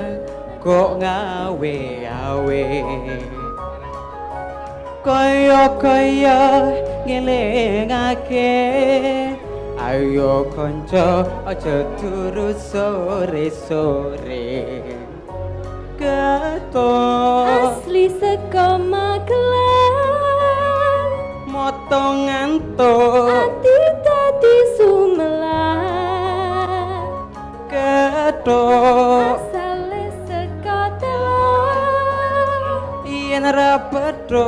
kok ngawe-awe kaya-kaya ngelingake ayo kanca aja turu sore-sore keton asli saka Magelang motong ngantuk ati dadi sumelang ketok asale saka Telok yen ra pedho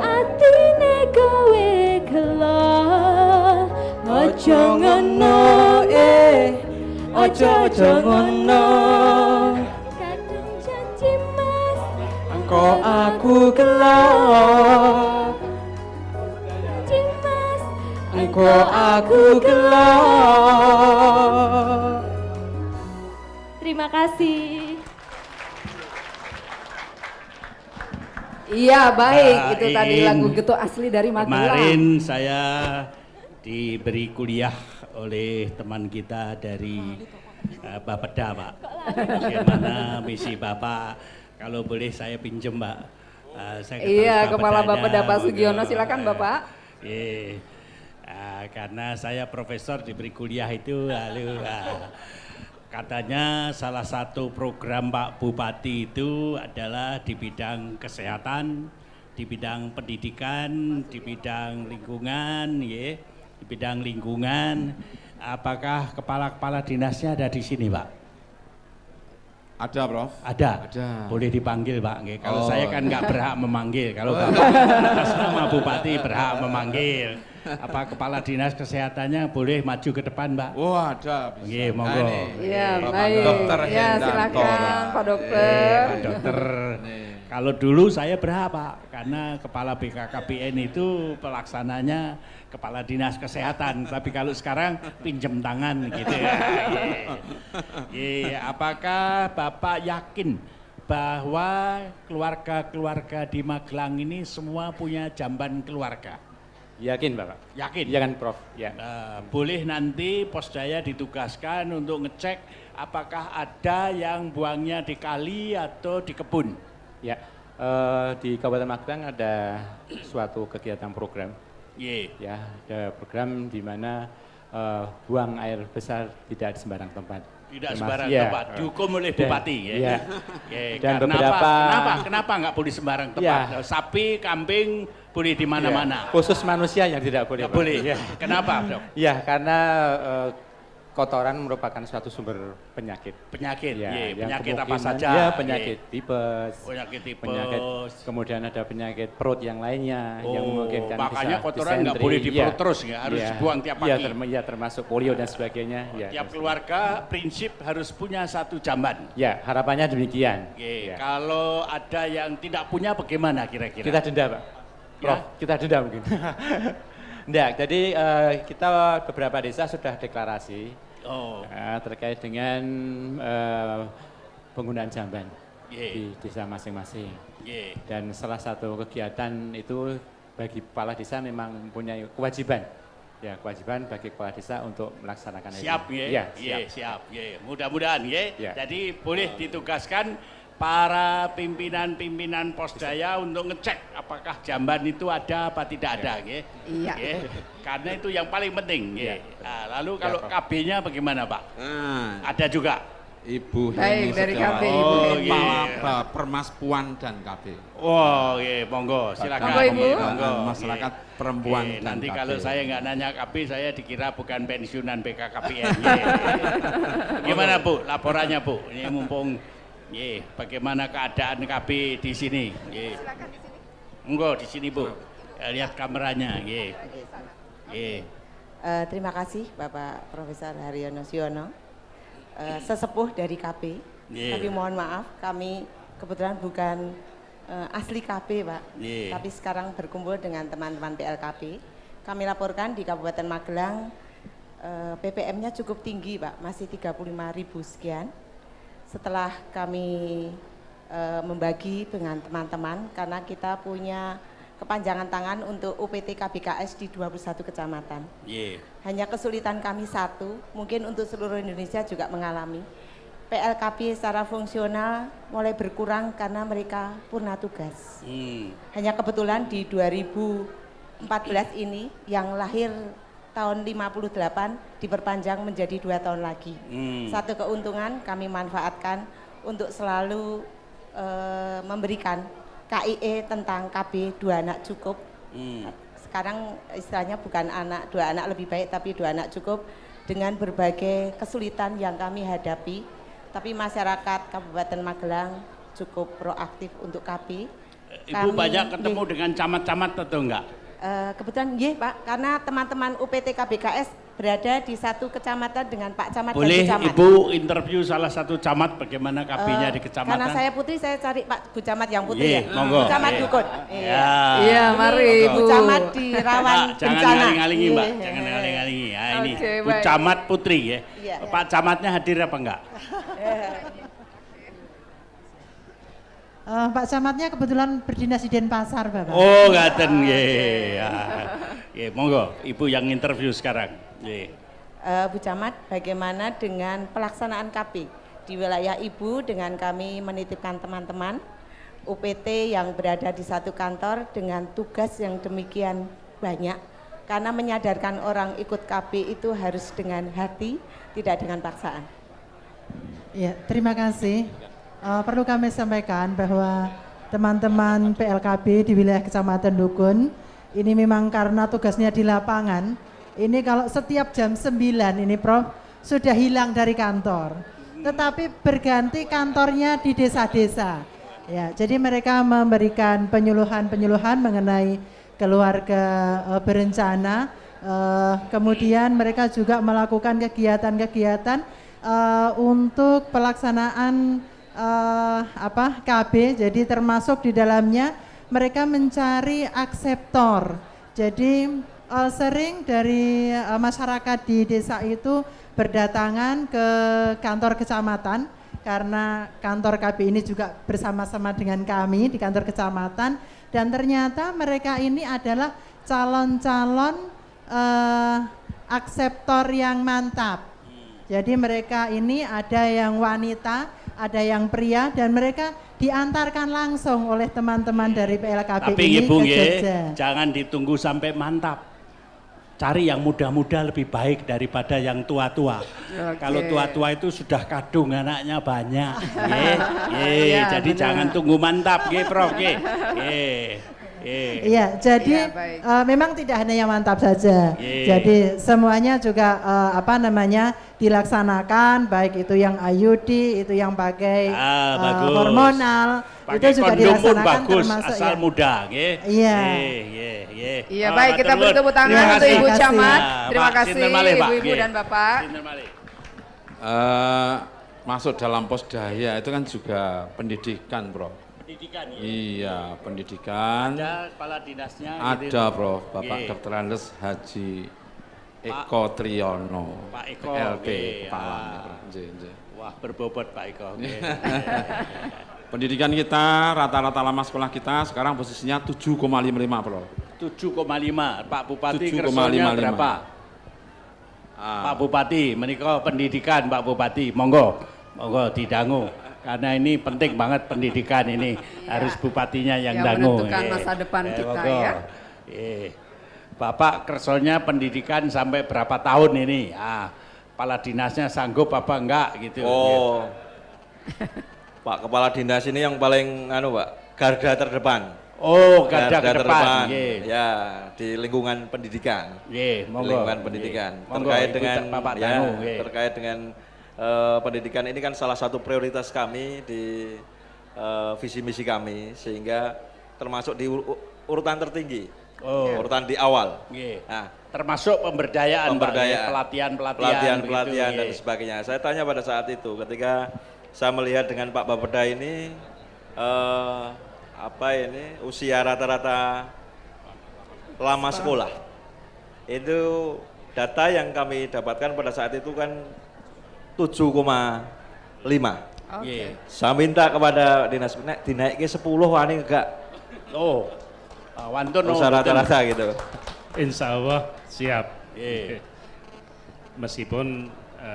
atine gawe gelo aja ngono aja ngono kadung janji mas engko aku gelo janji mas engko aku gelo. Terima kasih. Iya baik, itu tadi lagu Getuk asli dari Magelang. Kemarin saya diberi kuliah oleh teman kita dari Bapeda, Pak. Bagaimana misi Bapak? Kalau boleh saya pinjem, Pak. Iya, Kepala Bapeda Pak Sugiono, silakan Bapak. Karena saya profesor diberi kuliah itu, lalu katanya salah satu program Pak Bupati itu adalah di bidang kesehatan, di bidang pendidikan, di bidang lingkungan, ya, di bidang lingkungan. Apakah kepala-kepala dinasnya ada di sini, Pak? Ada, Prof. Ada. Boleh dipanggil, Pak. Kalau saya kan nggak berhak memanggil. Kalau Bapak atas nama Bupati berhak memanggil. Apa kepala dinas kesehatannya boleh maju ke depan, Mbak? Oh, ada. Oke, monggo. Iya, baik. Dokter Ya, silakan Pak Dokter. Pak Dokter. Kalau dulu saya berhak, Pak, karena kepala BKKBN itu pelaksananya kepala dinas kesehatan. Tapi kalau sekarang pinjem tangan gitu ya. Apakah Bapak yakin bahwa keluarga-keluarga di Magelang ini semua punya jamban keluarga? Yakin Bapak? Yakin? Ya kan Prof? Ya. Boleh nanti Posdaya ditugaskan untuk ngecek apakah ada yang buangnya di kali atau di kebun? Ya, di Kabupaten Magelang ada suatu kegiatan program. Ya, ada program di mana buang air besar tidak di sembarang tempat. Tidak sembarang tempat, dihukum oleh Bupati. Ya. Dan kenapa nggak boleh sembarang tempat? Sapi, kambing boleh di mana-mana. Khusus manusia yang tidak boleh. Nggak boleh. Ya. Kenapa, Dok? Ya, karena kotoran merupakan suatu sumber penyakit. Penyakit, penyakit apa saja? Ya, penyakit tipes. Penyakit tipes. Kemudian ada penyakit perut yang lainnya yang memungkinkan makanya bisa kotoran nggak boleh di perut terus, nggak harus dibuang tiap pagi. Ya, termasuk polio dan sebagainya. Tiap keluarga prinsip harus punya satu jamban. Ya, harapannya demikian. Kalau ada yang tidak punya bagaimana kira-kira? Kita denda, Pak. Prof, kita denda mungkin. Enggak, jadi kita beberapa desa sudah deklarasi terkait dengan penggunaan jamban di desa masing-masing. Dan salah satu kegiatan itu bagi kepala desa memang mempunyai kewajiban. Ya, kewajiban bagi kepala desa untuk melaksanakan itu. Siap, siap. Mudah-mudahan, Jadi boleh ditugaskan para pimpinan-pimpinan Posdaya untuk ngecek apakah jamban itu ada apa tidak ada, karena itu yang paling penting. Nah, lalu kalau KB-nya bagaimana, Pak? Ada juga. Ibu Baik, dari KB, Ibu Kepala Permas Puan dan KB. Oh, monggo, silakan. Monggo, Ibu. Masyarakat perempuan dan nanti KB. kalau saya nggak nanya KB, saya dikira bukan pensiunan BKKBN. Gimana, Bu? Laporannya, Bu? Ini mumpung bagaimana keadaan KB di sini? Silakan di sini. Monggo di sini, Bu. Lihat kameranya. Terima kasih Bapak Profesor Haryono Siono, sesepuh dari KB. Tapi mohon maaf, kami kebetulan bukan asli KB Pak, tapi sekarang berkumpul dengan teman-teman PLKB. Kami laporkan di Kabupaten Magelang PPM-nya cukup tinggi Pak, masih 35.000 sekian. Setelah kami membagi dengan teman-teman, karena kita punya kepanjangan tangan untuk UPT KBKS di 21 kecamatan. Hanya kesulitan kami satu, mungkin untuk seluruh Indonesia juga mengalami. PLKB secara fungsional mulai berkurang karena mereka purna tugas. Hanya kebetulan di 2014 ini yang lahir tahun 58 diperpanjang menjadi 2 tahun lagi. Satu keuntungan kami manfaatkan untuk selalu memberikan KIE tentang KB 2 anak cukup. Sekarang istilahnya bukan 2 anak lebih baik, tapi 2 anak cukup dengan berbagai kesulitan yang kami hadapi. Tapi masyarakat Kabupaten Magelang cukup proaktif untuk KB. Ibu banyak ketemu dengan camat-camat atau enggak? Kebetulan Pak, karena teman-teman UPT KBKS berada di satu kecamatan dengan Pak Camat Boleh dan Bu Camat. Ibu interview salah satu camat bagaimana KB-nya di kecamatan? Karena saya putri, saya cari Pak Bu Camat yang putri ya. Monggo. Bu Camat Dukun. Iya, mari Bu Camat di rawan Mbak, jangan bencana. ngaling-ngalingi Mbak, jangan ngaling-ngalingi. Nah, ini Bu baik. Camat Putri ya. Iya. Pak Camatnya hadir apa enggak? Pak Camatnya kebetulan berdinas di Denpasar, Bapak. Oh, ngaten nggih. Ya, monggo Ibu yang interview sekarang. Bu Camat, bagaimana dengan pelaksanaan KB di wilayah Ibu dengan kami menitipkan teman-teman UPT yang berada di satu kantor dengan tugas yang demikian banyak, karena menyadarkan orang ikut KB itu harus dengan hati, tidak dengan paksaan. Ya, terima kasih. Perlu kami sampaikan bahwa teman-teman PLKB di wilayah Kecamatan Dukun ini memang karena tugasnya di lapangan. Ini kalau setiap jam 9 ini Prof sudah hilang dari kantor. Tetapi berganti kantornya di desa-desa. Ya, jadi mereka memberikan penyuluhan-penyuluhan mengenai keluarga berencana. Kemudian mereka juga melakukan kegiatan-kegiatan untuk pelaksanaan KB. Jadi termasuk di dalamnya mereka mencari akseptor. Jadi sering dari masyarakat di desa itu berdatangan ke kantor kecamatan, karena kantor KB ini juga bersama-sama dengan kami di kantor kecamatan, dan ternyata mereka ini adalah calon-calon akseptor yang mantap. Jadi mereka ini ada yang wanita, ada yang pria, dan mereka diantarkan langsung oleh teman-teman dari PLKB ini ke Jogja. Jangan ditunggu sampai mantap. Cari yang muda-muda lebih baik daripada yang tua-tua. Kalau tua-tua itu sudah kadung anaknya banyak. Jadi bener. Jangan tunggu mantap, Prof. Iya, jadi memang tidak hanya yang mantap saja. Jadi semuanya juga dilaksanakan, baik itu yang IUD, itu yang pakai hormonal, pake itu juga dilaksanakan bagus, termasuk asal muda, Iya. Iya, baik, kita beri tepuk tangan untuk Ibu Camat. Terima kasih Ibu-ibu dan Bapak. Masuk dalam posdaya itu kan juga pendidikan, Bro. Pendidikan ya? Iya, pendidikan. Ada kepala dinasnya? Ada, Bro. Bapak Dr. Andes Haji Eko Triyono. Pak Eko. LP, kepala. Wah, berbobot Pak Eko. Pendidikan kita, rata-rata lama sekolah kita sekarang posisinya 7,55, Bro. 7,5. Pak Bupati kersonya berapa? Pak Bupati, menikah pendidikan Pak Bupati, monggo didangu. Karena ini penting banget pendidikan ini, harus bupatinya yang dangu. Menentukan masa depan kita ya. Bapak kersonya pendidikan sampai berapa tahun ini? Kepala dinasnya sanggup apa enggak gitu. Oh, Pak Kepala Dinas ini yang paling Pak, garda terdepan. Oh, garda terdepan. Ya, di lingkungan pendidikan. Monggo. Lingkungan pendidikan. Monggo, terkait Ibu dengan Bapak ya, dangu, terkait dengan pendidikan ini kan salah satu prioritas kami di visi misi kami, sehingga termasuk di urutan tertinggi, urutan di awal. Nah, termasuk pemberdayaan. pelatihan dan sebagainya. Saya tanya pada saat itu ketika saya melihat dengan Pak Bapeda ini usia rata-rata lama sekolah. Itu data yang kami dapatkan pada saat itu kan 7,5. Oke. Saya minta kepada dinas dinaikkan 10 wani enggak. Oh, wantun usaha rata-rata gitu. Insya Allah siap. Meskipun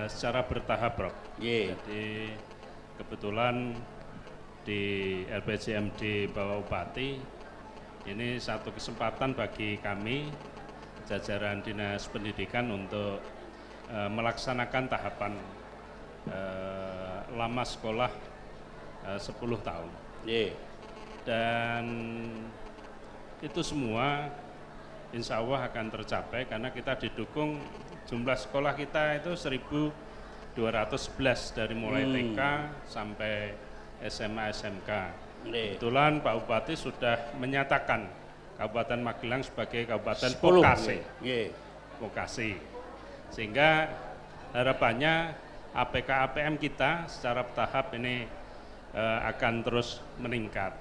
secara bertahap, Prof. Jadi kebetulan di LPJMD Bapak Bupati ini satu kesempatan bagi kami jajaran Dinas Pendidikan untuk melaksanakan tahapan lama sekolah 10 tahun. Dan itu semua insya Allah akan tercapai karena kita didukung jumlah sekolah kita itu 1.211 dari mulai TK sampai SMA SMK. Kebetulan Pak Bupati sudah menyatakan Kabupaten Magelang sebagai Kabupaten vokasi. Sehingga harapannya APK APM kita secara bertahap ini akan terus meningkat.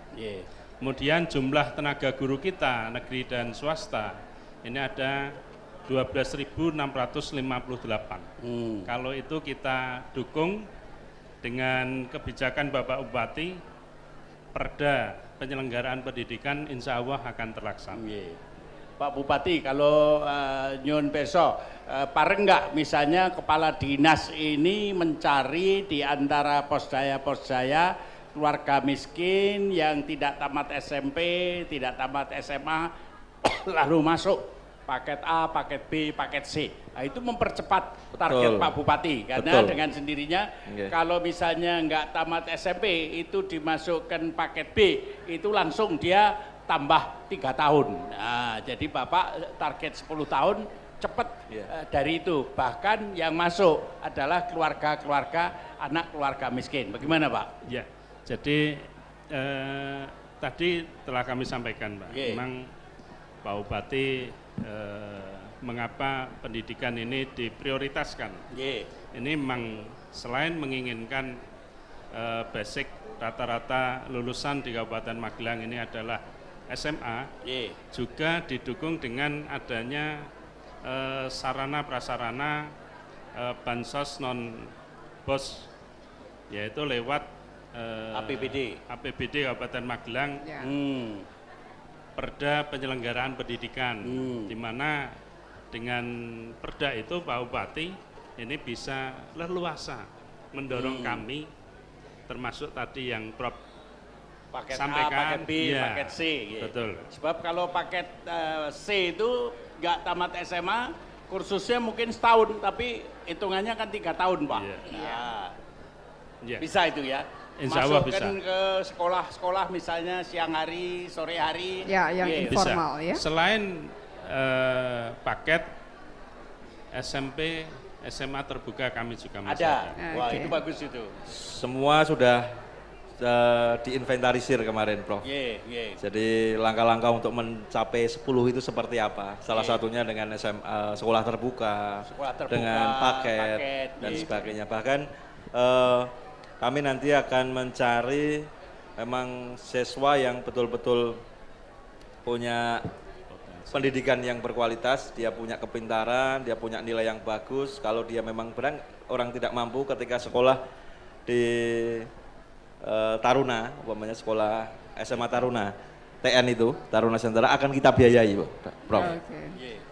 Kemudian jumlah tenaga guru kita negeri dan swasta ini ada 12.658. Kalau itu kita dukung dengan kebijakan Bapak Bupati, Perda penyelenggaraan pendidikan insya Allah akan terlaksana. Pak Bupati, kalau nyun peso, pareng nggak misalnya kepala dinas ini mencari di antara posdaya keluarga miskin yang tidak tamat SMP, tidak tamat SMA, lalu masuk paket A, paket B, paket C. Nah, itu mempercepat target Pak Bupati karena dengan sendirinya kalau misalnya nggak tamat SMP itu dimasukkan paket B itu langsung dia tambah 3 tahun. Nah, jadi Bapak target 10 tahun cepat dari itu. Bahkan yang masuk adalah keluarga-keluarga anak keluarga miskin. Bagaimana Pak? Ya, jadi tadi telah kami sampaikan Pak, memang Pak Bupati mengapa pendidikan ini diprioritaskan. Ini memang selain menginginkan basic rata-rata lulusan di Kabupaten Magelang ini adalah SMA, juga didukung dengan adanya sarana prasarana bansos non BOS, yaitu lewat APBD Kabupaten Magelang, Perda penyelenggaraan pendidikan, di mana dengan Perda itu Pak Bupati ini bisa leluasa mendorong kami, termasuk tadi yang Prof paket A, sampaikan, paket B, paket C. Betul. Sebab kalau paket C itu nggak tamat SMA, kursusnya mungkin setahun, tapi hitungannya kan 3 tahun Pak. Bisa itu ya. Insya Allah masukkan ke sekolah-sekolah misalnya siang hari, sore hari. Ya, yang informal ya. Selain paket SMP, SMA terbuka kami juga masih ada. Wah, itu bagus itu. Semua sudah diinventarisir kemarin, Prof. Jadi langkah-langkah untuk mencapai 10 itu seperti apa? Salah satunya dengan sekolah terbuka, dengan paket dan sebagainya. Bahkan kami nanti akan mencari memang siswa yang betul-betul punya pendidikan yang berkualitas, dia punya kepintaran, dia punya nilai yang bagus. Kalau dia memang orang tidak mampu ketika sekolah di Taruna, umpamanya sekolah SMA Taruna, TN itu, Taruna Sentara akan kita biayai, Prof.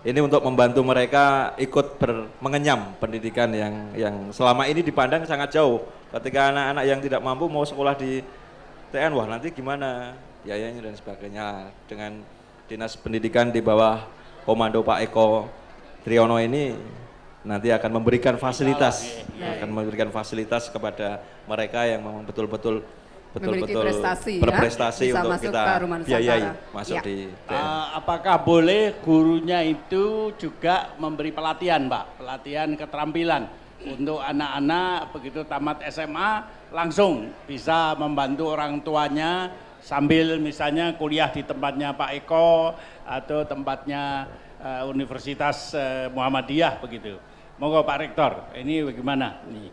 Ini untuk membantu mereka ikut mengenyam pendidikan yang selama ini dipandang sangat jauh. Ketika anak-anak yang tidak mampu mau sekolah di TN, wah nanti gimana biayanya dan sebagainya. Dengan Dinas Pendidikan di bawah komando Pak Eko Triyono ini nanti akan memberikan fasilitas, kepada mereka yang memang betul-betul berprestasi ya, untuk kita biayai masuk di TN. Apakah boleh gurunya itu juga memberi pelatihan, Pak? Pelatihan keterampilan untuk anak-anak begitu tamat SMA langsung bisa membantu orang tuanya sambil misalnya kuliah di tempatnya Pak Eko atau tempatnya Universitas Muhammadiyah begitu. Monggo Pak Rektor, ini bagaimana? Nih.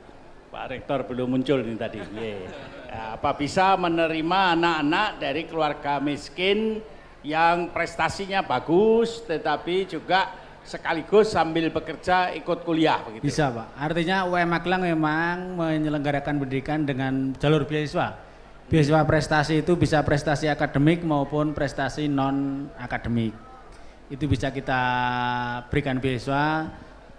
Pak Rektor belum muncul ini tadi. Ya, apa bisa menerima anak-anak dari keluarga miskin yang prestasinya bagus tetapi juga sekaligus sambil bekerja ikut kuliah begitu? Bisa Pak, artinya UM Magelang memang menyelenggarakan pendidikan dengan jalur beasiswa. Beasiswa prestasi itu bisa prestasi akademik maupun prestasi non akademik. Itu bisa kita berikan beasiswa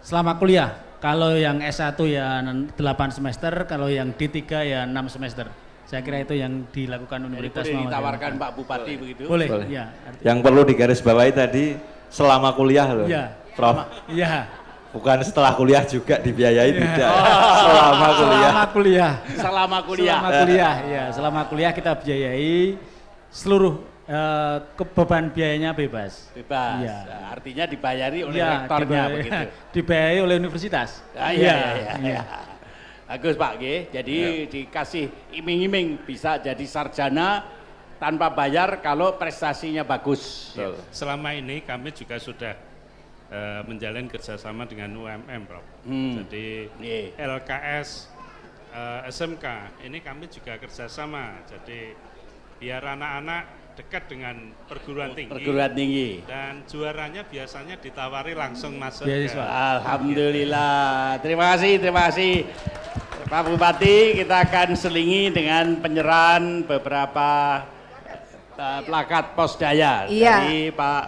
selama kuliah. Kalau yang S1 ya 8 semester, kalau yang D3 ya 6 semester. Saya kira itu yang dilakukan Universitas Muhammadiyah. Boleh ditawarkan Pak Bupati begitu? Boleh. Ya, artinya. yang perlu digarisbawahi tadi selama kuliah loh, ya, Prof. Iya. Bukan setelah kuliah juga dibiayai, tidak. Selama kuliah. Selama kuliah. Selama kuliah. Selama kuliah, ya. Selama kuliah kita biayai seluruh beban biayanya bebas. Bebas. Ya. Nah, artinya dibayari oleh ya, rektornya begitu. Dibayari oleh universitas. Iya. Bagus Pak G. Jadi dikasih iming-iming bisa jadi sarjana tanpa bayar kalau prestasinya bagus. Ya. Selama ini kami juga sudah menjalin kerjasama dengan UMM, Prof. Jadi LKS SMK ini kami juga kerjasama. Jadi biar anak-anak dekat dengan perguruan tinggi. Dan juaranya biasanya ditawari langsung masuk. Alhamdulillah. Terima kasih Pak Bupati. Kita akan selingi dengan penyerahan beberapa plakat Posdaya dari Pak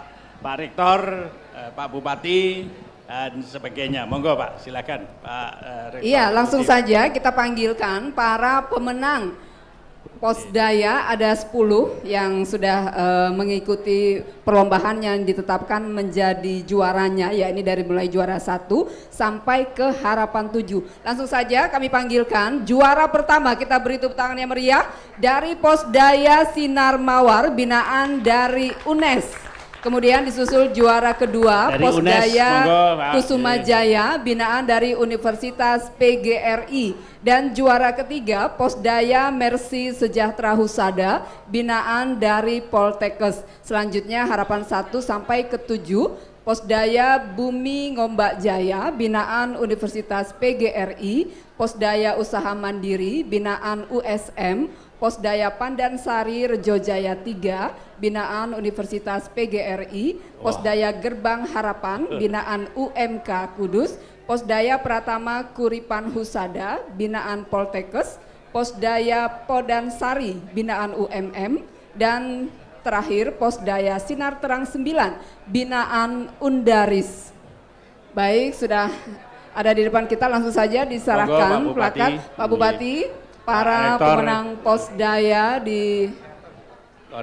Rektor, Pak Bupati dan sebagainya. Monggo Pak, silakan Pak Rektor. Iya, langsung saja kita panggilkan para pemenang Posdaya. Ada 10 yang sudah mengikuti perlombaan yang ditetapkan menjadi juaranya, ya ini dari mulai juara 1 sampai ke harapan 7. Langsung saja kami panggilkan juara pertama, kita beri tepuk tangan yang meriah dari Posdaya Sinar Mawar binaan dari UNES. Kemudian disusul juara kedua dari Posdaya UNES, Kusuma Jaya binaan dari Universitas PGRI. Dan juara ketiga Posdaya Mercy Sejahtera Husada binaan dari Poltekkes. Selanjutnya harapan 1 sampai ke 7 Posdaya Bumi Ngombak Jaya binaan Universitas PGRI, Posdaya Usaha Mandiri binaan USM, Posdaya Pandansari Rejo Jaya 3 binaan Universitas PGRI, Posdaya Gerbang Harapan binaan UMK Kudus, Posdaya Pratama Kuripan Husada binaan Poltekkes, Posdaya Podansari binaan UMM, dan terakhir Posdaya Sinar Terang 9 binaan Undaris. Baik, sudah ada di depan kita, langsung saja diserahkan plakat Pak Bupati. Para pemenang Posdaya di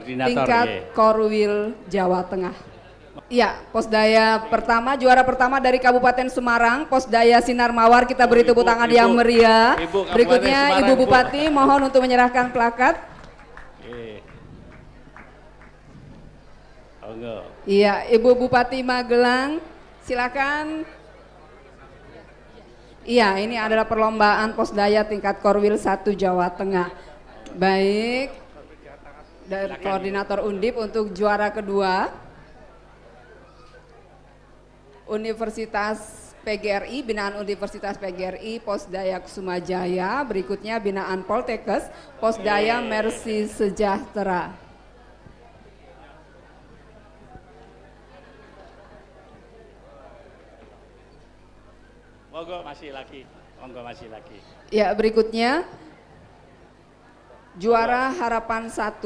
tingkat Korwil Jawa Tengah. Ya, Posdaya pertama, juara pertama dari Kabupaten Semarang, Posdaya Sinar Mawar, kita beri tepuk tangan yang meriah. Berikutnya Ibu Bupati, mohon untuk menyerahkan plakat. Iya, Ibu Bupati Magelang, silakan. Iya, ini adalah perlombaan Posdaya tingkat Korwil 1 Jawa Tengah. Baik, dari koordinator Undip untuk juara kedua, Universitas PGRI, binaan Universitas PGRI, Posdaya Kusuma Jaya. Berikutnya binaan Poltekkes, Posdaya Mercy Sejahtera. Monggo masih lagi. Ya, berikutnya juara harapan 1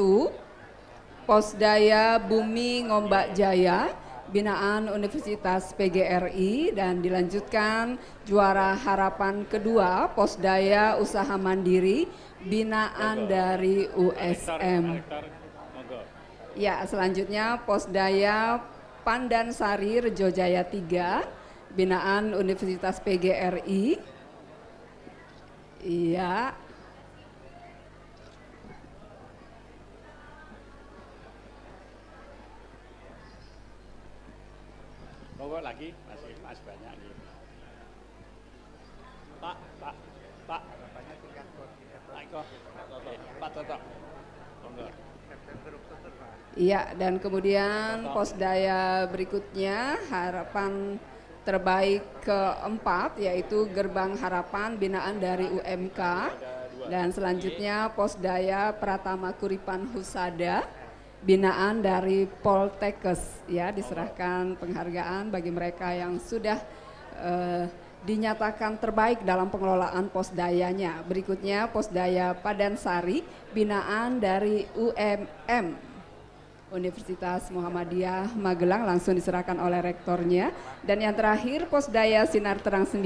Posdaya Bumi Ngombak Jaya binaan Universitas PGRI, dan dilanjutkan juara harapan kedua Posdaya Usaha Mandiri binaan dari USM. Ya, selanjutnya Posdaya Pandansari Rejo Jaya 3 binaan Universitas PGRI. Iya. Monggo lagi, masih banyak nih. Pak. Pak Toto. Monggo. Iya, dan kemudian Posdaya berikutnya harapan terbaik keempat yaitu Gerbang Harapan binaan dari UMK, dan selanjutnya Posdaya Pratama Kuripan Husada binaan dari Poltekkes. Ya, diserahkan penghargaan bagi mereka yang sudah dinyatakan terbaik dalam pengelolaan posdayanya. Berikutnya Posdaya Padansari binaan dari UMM Universitas Muhammadiyah Magelang, langsung diserahkan oleh rektornya. Dan yang terakhir Posdaya Sinar Terang 9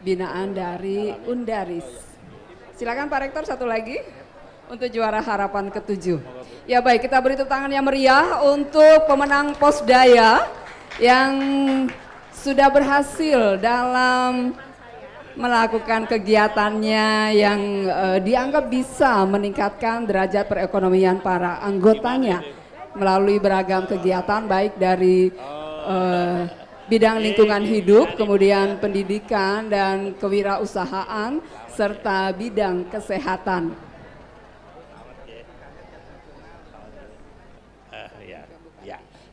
binaan dari Undaris. Silakan Pak Rektor satu lagi untuk juara harapan ke-7. Ya baik, kita beri tepuk tangan yang meriah untuk pemenang Posdaya yang sudah berhasil dalam melakukan kegiatannya yang dianggap bisa meningkatkan derajat perekonomian para anggotanya melalui beragam kegiatan baik dari bidang lingkungan hidup, kemudian pendidikan dan kewirausahaan, serta bidang kesehatan.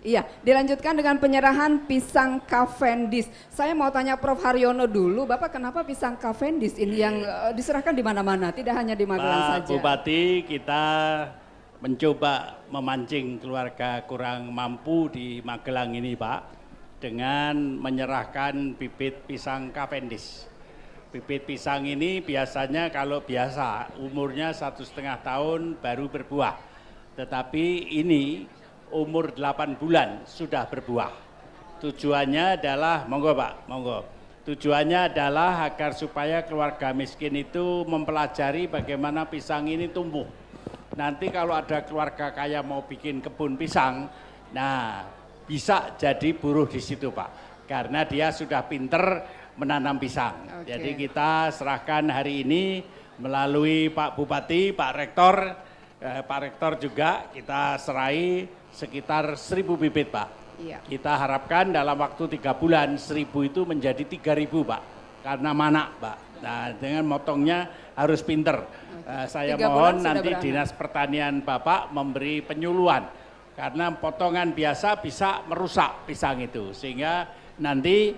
Iya, dilanjutkan dengan penyerahan pisang Cavendish. Saya mau tanya Prof. Haryono dulu, Bapak kenapa pisang Cavendish ini yang diserahkan di mana-mana, tidak hanya di Magelang saja? Pak Bupati, kita mencoba memancing keluarga kurang mampu di Magelang ini Pak, dengan menyerahkan bibit pisang Cavendish. Bibit pisang ini biasanya kalau biasa umurnya 1,5 tahun baru berbuah, tetapi ini umur 8 bulan sudah berbuah. Tujuannya adalah, monggo Pak, monggo. Tujuannya adalah agar supaya keluarga miskin itu mempelajari bagaimana pisang ini tumbuh. Nanti kalau ada keluarga kaya mau bikin kebun pisang, nah bisa jadi buruh di situ Pak. Karena dia sudah pinter menanam pisang. Jadi kita serahkan hari ini melalui Pak Bupati, Pak Rektor juga kita serahi sekitar 1.000 bibit Pak. Iya. Kita harapkan dalam waktu 3 bulan 1.000 itu menjadi 3.000 Pak. Karena mana Pak. Nah dengan motongnya harus pinter. Saya mohon nanti Dinas Pertanian Bapak memberi penyuluhan. Karena potongan biasa bisa merusak pisang itu. Sehingga nanti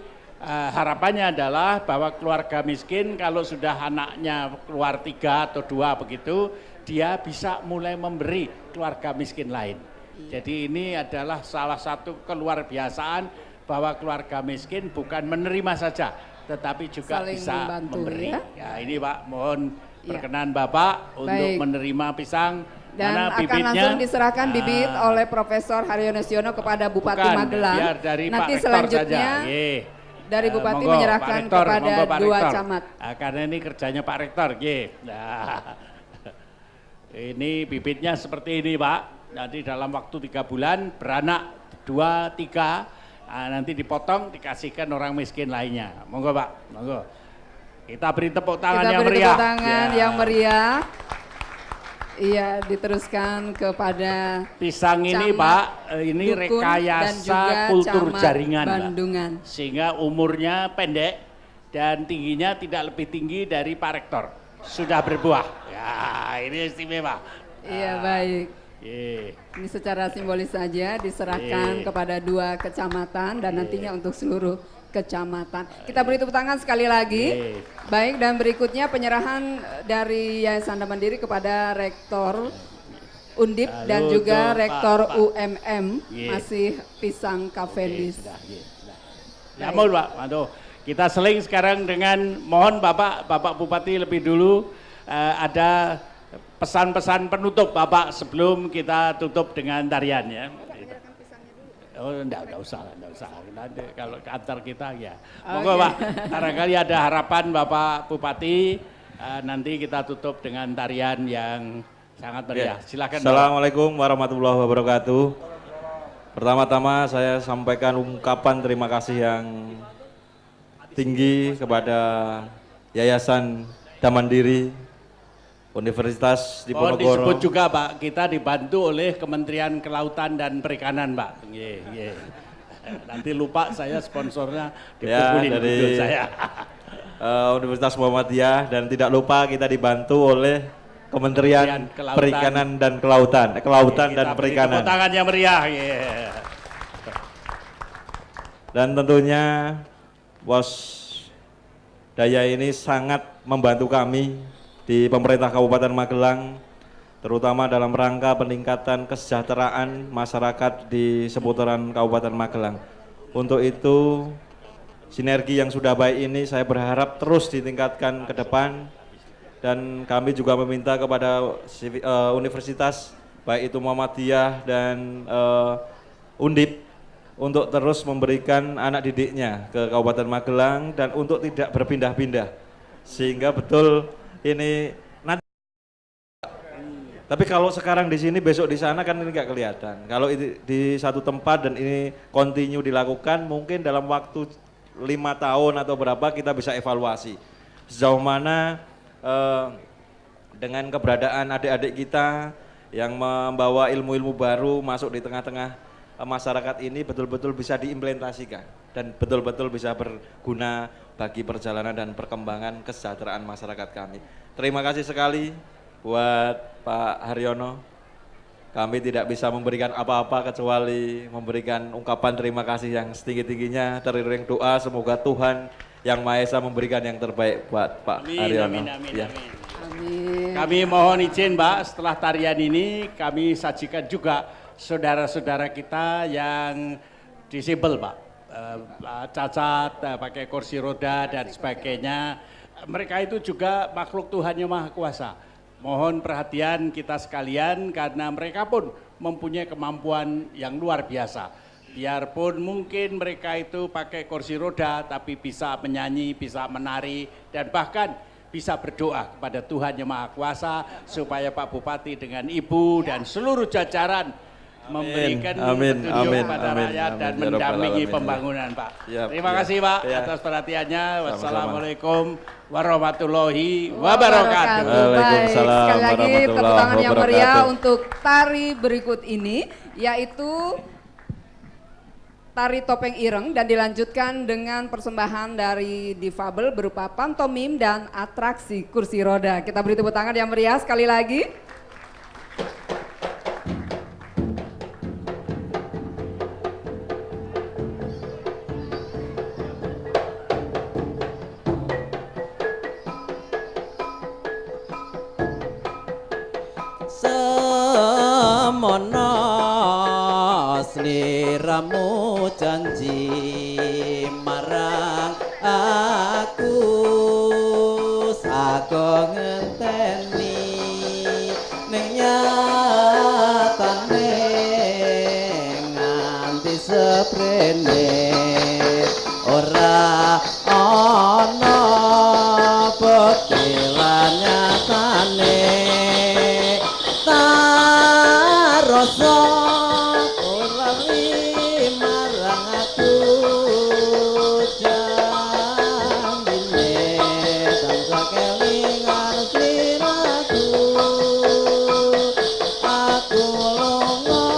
harapannya adalah bahwa keluarga miskin kalau sudah anaknya keluar 3 atau 2 begitu, dia bisa mulai memberi keluarga miskin lain. Jadi ini adalah salah satu keluar biasaan bahwa keluarga miskin bukan menerima saja, tetapi juga saling bisa membantu, memberi. Ya ini Pak, mohon perkenan Bapak untuk menerima pisang. Dan mana akan bibitnya langsung diserahkan bibit oleh Profesor Haryono Siono kepada Bupati Magelang. Biar dari nanti Pak selanjutnya dari Bupati menyerahkan Rektor, kepada 2 camat. Nah, karena ini kerjanya Pak Rektor. Nah, ini bibitnya seperti ini Pak. Nanti dalam waktu 3 bulan beranak 2, 3, nanti dipotong dikasihkan orang miskin lainnya. Monggo Pak, monggo. Kita beri tepuk tangan yang meriah. Tepuk tangan yang meriah. Iya, diteruskan kepada pisang ini Pak, ini rekayasa kultur jaringan Bandungan. Pak. Sehingga umurnya pendek dan tingginya tidak lebih tinggi dari Pak Rektor. Sudah berbuah. Ya, ini istimewa. Iya, baik. Ini secara simbolis saja diserahkan kepada 2 kecamatan dan nantinya untuk seluruh kecamatan. Kita beri tepuk tangan sekali lagi. Baik, dan berikutnya penyerahan dari Yayasan Mandiri kepada Rektor Undip dan juga Rektor UMM, masih pisang Cavendish. Ya mohon Pak, aduh. Kita seling sekarang dengan, mohon Bapak Bupati lebih dulu ada pesan-pesan penutup Bapak sebelum kita tutup dengan tarian ya. Oh enggak usah. Nanti kalau ke antar kita ya. Monggo Pak, barangkali ada harapan Bapak Bupati, nanti kita tutup dengan tarian yang sangat meriah. Silakan. Assalamualaikum warahmatullahi wabarakatuh. Pertama-tama saya sampaikan ungkapan terima kasih yang tinggi kepada Yayasan Damandiri Universitas Diponegoro. Disebut juga Pak, kita dibantu oleh Kementerian Kelautan dan Perikanan Pak. Nanti lupa saya sponsornya dipukulin dari saya. Universitas Muhammadiyah, dan tidak lupa kita dibantu oleh Kementerian Perikanan dan Kelautan dan Perikanan. Tepuk tangan yang meriah. Dan tentunya Pos Daya ini sangat membantu kami di pemerintah Kabupaten Magelang, terutama dalam rangka peningkatan kesejahteraan masyarakat di seputaran Kabupaten Magelang. Untuk itu, sinergi yang sudah baik ini saya berharap terus ditingkatkan ke depan, dan kami juga meminta kepada universitas, baik itu Muhammadiyah dan Undip, untuk terus memberikan anak didiknya ke Kabupaten Magelang dan untuk tidak berpindah-pindah, sehingga betul ini nanti. Tapi kalau sekarang di sini, besok di sana kan ini nggak kelihatan. Kalau di satu tempat dan ini kontinu dilakukan, mungkin dalam waktu 5 tahun atau berapa kita bisa evaluasi sejauh mana dengan keberadaan adik-adik kita yang membawa ilmu-ilmu baru masuk di tengah-tengah masyarakat ini betul-betul bisa diimplementasikan dan betul-betul bisa berguna bagi perjalanan dan perkembangan kesejahteraan masyarakat kami. Terima kasih sekali buat Pak Haryono. Kami tidak bisa memberikan apa-apa kecuali memberikan ungkapan terima kasih yang setinggi-tingginya, teriring doa semoga Tuhan Yang Maha Esa memberikan yang terbaik buat Pak Haryono. Amin, amin, ya. Amin. Kami mohon izin Mbak, setelah tarian ini kami sajikan juga saudara-saudara kita yang disable Pak, cacat, pakai kursi roda dan sebagainya. Mereka itu juga makhluk Tuhan Yang Maha Kuasa. Mohon perhatian kita sekalian karena mereka pun mempunyai kemampuan yang luar biasa. Biarpun mungkin mereka itu pakai kursi roda tapi bisa menyanyi, bisa menari dan bahkan bisa berdoa kepada Tuhan Yang Maha Kuasa supaya Pak Bupati dengan Ibu dan seluruh jajaran memberikan petunjuk kepada rakyat dan mendampingi pembangunan Pak. Terima kasih Pak atas perhatiannya. Wassalamualaikum warahmatullahi wabarakatuh. Baik, sekali lagi tepuk tangan yang meriah untuk tari berikut ini, yaitu tari topeng ireng, dan dilanjutkan dengan persembahan dari difabel berupa pantomim dan atraksi kursi roda. Kita beri tepuk tangan yang meriah sekali lagi. Semono sliramu janji marang aku, sago ngenteni ning nyatane nganti seprene ora ana buktilan nyatane. Rasa ora marang aku jambine tansah kelingan sliraku, aku lunga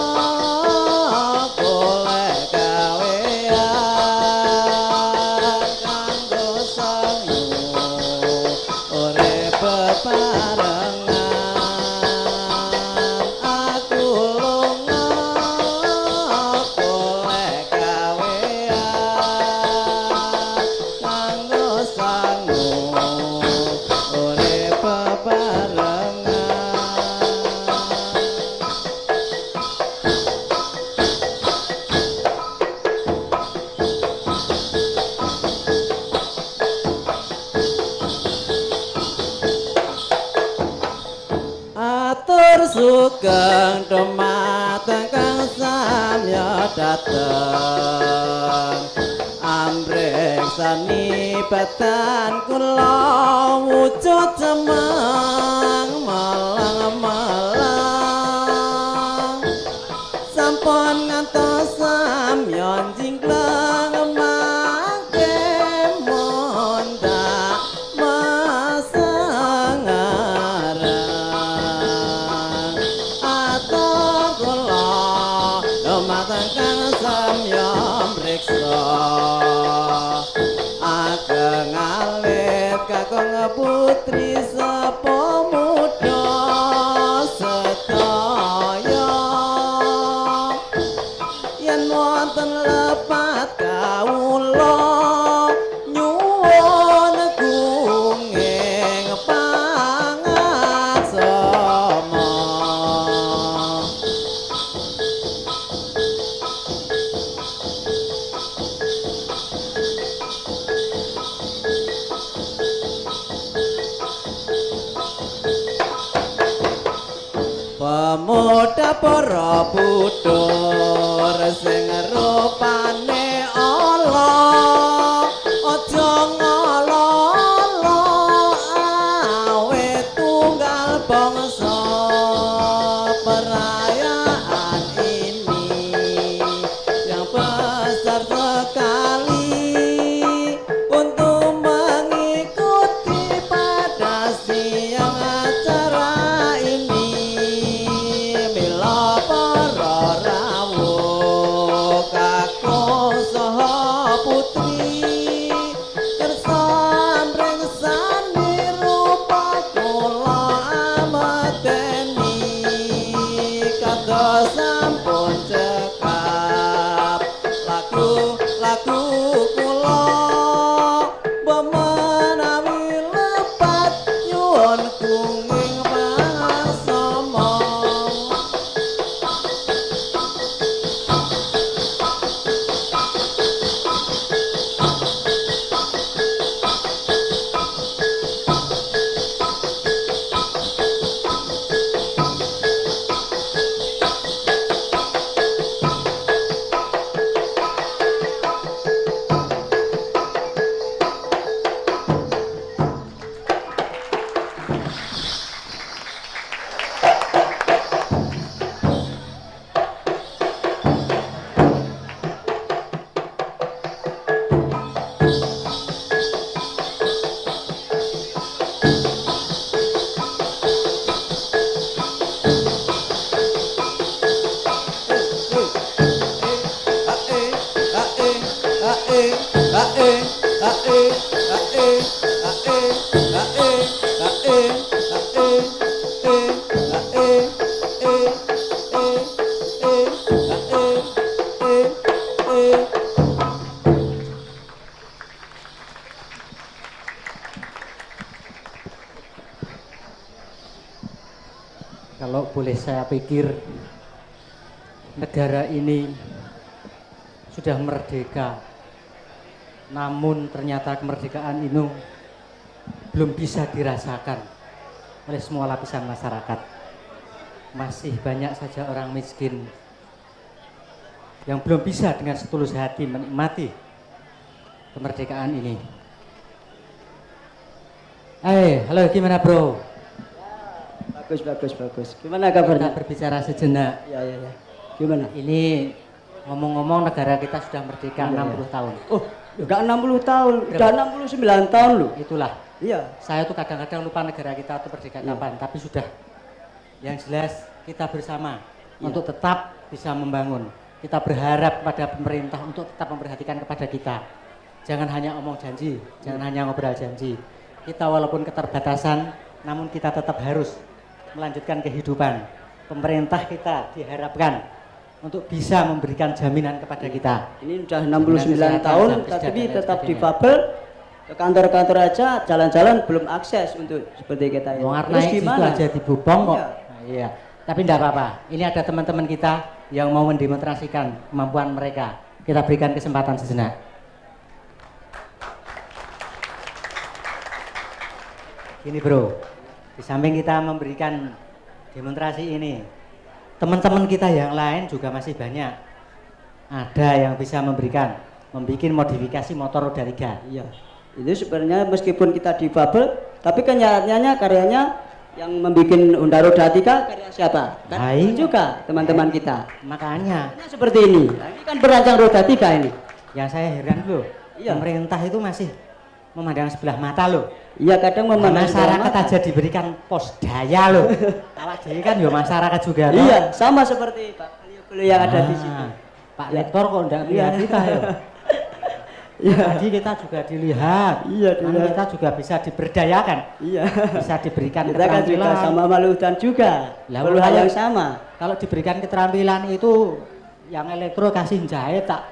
golek gawean kanggo sangu urip bebarengan. Sugeng dumateng kang samya dateng, amreksani batan kula wujud cemeng malang-malang, sampun ngantos samya jingkleng mangke mondak ageng alit kakung putri sapa muda sedaya yen wonten lepat kawula Pemuda para putur sing rupane ala aja ngala-ala awet tunggal bangsa perayaan ini yang besar sekali untuk mengikuti pada siang acara ini mila para rawuh kakung saha putri tersambreng sani rupa kula amateni kados sampun cekap lagu kula menawi lepat nyuwun kenging pangasama. Kalau boleh saya pikir negara ini sudah merdeka, namun ternyata kemerdekaan ini belum bisa dirasakan oleh semua lapisan masyarakat. Masih banyak saja orang miskin yang belum bisa dengan setulus hati menikmati kemerdekaan ini. Halo, gimana bro? Bagus. Gimana kabarnya? Kita berbicara sejenak. Ya. Gimana? Ini ngomong-ngomong negara kita sudah merdeka 60 tahun. Oh, enggak 60 tahun, udah 69 tahun loh. Itulah. Iya. Saya tuh kadang-kadang lupa negara kita tuh merdeka kapan, tapi sudah. Yang jelas kita bersama untuk tetap bisa membangun. Kita berharap pada pemerintah untuk tetap memperhatikan kepada kita. Jangan hanya omong janji, jangan hanya ngobrol janji. Kita walaupun keterbatasan, namun kita tetap harus melanjutkan kehidupan. Pemerintah kita diharapkan untuk bisa memberikan jaminan kepada kita. Ini sudah 69 tahun, tapi tetap difabel. Ke kantor-kantor aja, jalan-jalan belum akses untuk seperti kita ini. Terus gimana? Aja dibubong kok. Iya. Tapi tidak apa-apa. Ini ada teman-teman kita yang mau mendemonstrasikan kemampuan mereka. Kita berikan kesempatan sejenak. Ini bro, di samping kita memberikan demonstrasi ini, teman-teman kita yang lain juga masih banyak. Ada yang bisa membuat modifikasi motor roda 3. Iya. Itu sebenarnya meskipun kita difabel, tapi kenyataannya karyanya yang membuat Honda roda 3 karya siapa? Kan juga teman-teman kita. Makanya seperti ini. Ini kan perancang roda 3 ini. Yang saya heran loh, pemerintah itu masih memandang sebelah mata loh. Iya, kadang memandang masyarakat aja diberikan pos daya loh. Awak jadi kan ya masyarakat juga. Iya, sama seperti Pak beliau yang ada di sini. Pak Lektor kok enggak melihat kita ya. Jadi kita juga dilihat. Iya, kita juga bisa diberdayakan. Iya. Bisa diberikan kita kan juga sama Maludan juga. Perlu hal yang sama. Kalau diberikan keterampilan itu yang elektro kasih jahit tak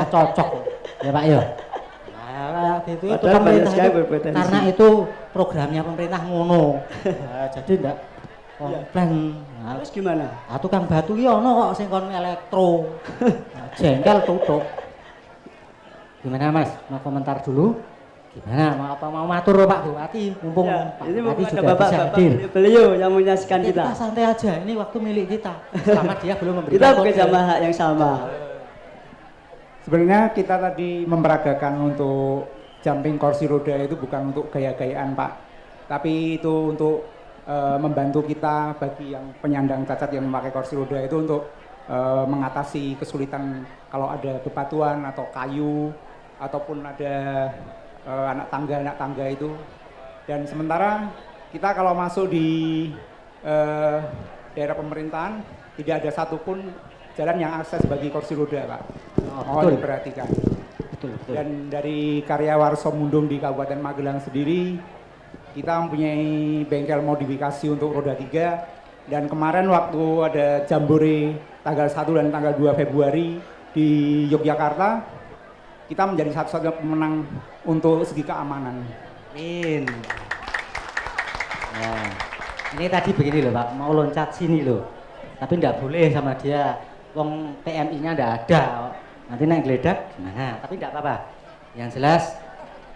cocok. Ya Pak ya. Itu pemerintah itu, karena itu programnya pemerintah ngono. Jadi enggak komplain. Terus gimana? Tukang batu ki ono kok sing kon elektro. Jengkel tutup. Gimana Mas? Mau komentar dulu? Gimana, mau matur Pak Bupati, mumpung Ya, Pak ini Bupati mumpung ada sudah bisa hadir. beliau yang menyaksikan Ya, kita. Kita santai aja, ini waktu milik kita. Selama dia belum memberikan Kita kode. bekerja sama hak yang sama. Sebenarnya kita tadi memperagakan untuk jumping kursi roda itu bukan untuk gaya-gayaan Pak, tapi itu untuk membantu kita bagi yang penyandang cacat yang memakai kursi roda itu untuk mengatasi kesulitan kalau ada bebatuan atau kayu ataupun ada anak tangga itu. Dan sementara kita kalau masuk di daerah pemerintahan tidak ada satupun jalan yang akses bagi kursi roda Pak. Mohon diperhatikan. Betul. Dan dari karya Warso Mundung di Kabupaten Magelang sendiri, kita mempunyai bengkel modifikasi untuk roda 3. Dan kemarin waktu ada Jambore tanggal 1 dan tanggal 2 Februari di Yogyakarta, kita menjadi satu-satunya pemenang untuk segi keamanan. Amin. Nah, ini tadi begini loh Pak, mau loncat sini loh, tapi nggak boleh sama dia, wong PMI-nya nggak ada, nanti naik geledak gimana, tapi nggak apa-apa. Yang jelas,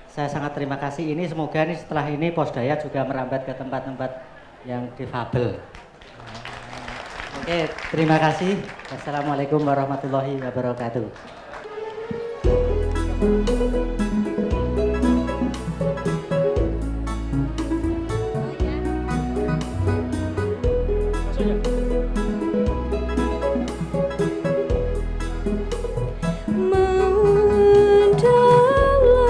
saya sangat terima kasih ini, semoga nih setelah ini Posdaya juga merambat ke tempat-tempat yang difabel. Oke, terima kasih. Assalamualaikum warahmatullahi wabarakatuh. Mendalam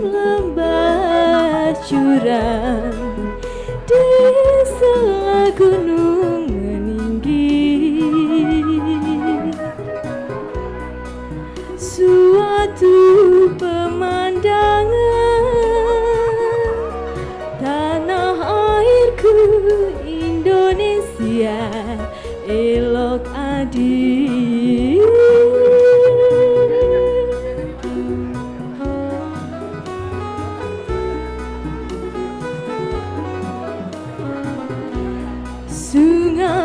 lembah jurang di sela gunung meninggi, suatu pemandangan tanah airku Indonesia elok adil.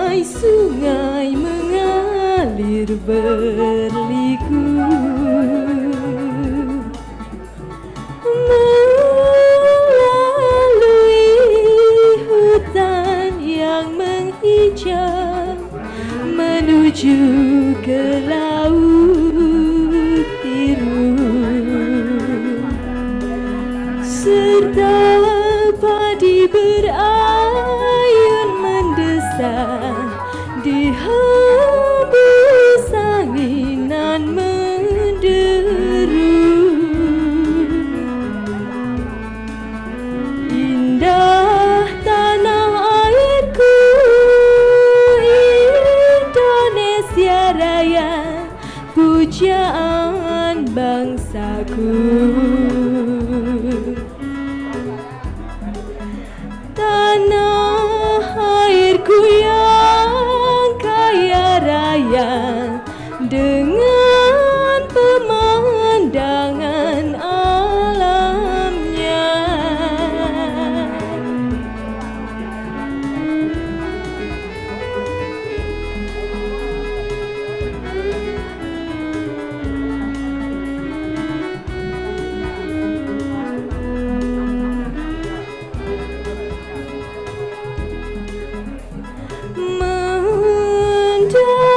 Sungai-sungai mengalir berliku, melalui hutan yang menghijau, menuju ke laut biru, serta padi berayun mendesah di hembus anginan menderu. Indah tanah airku Indonesia Raya, pujaan bangsaku. Tanah airku yang kaya raya dengan pemandangan alamnya.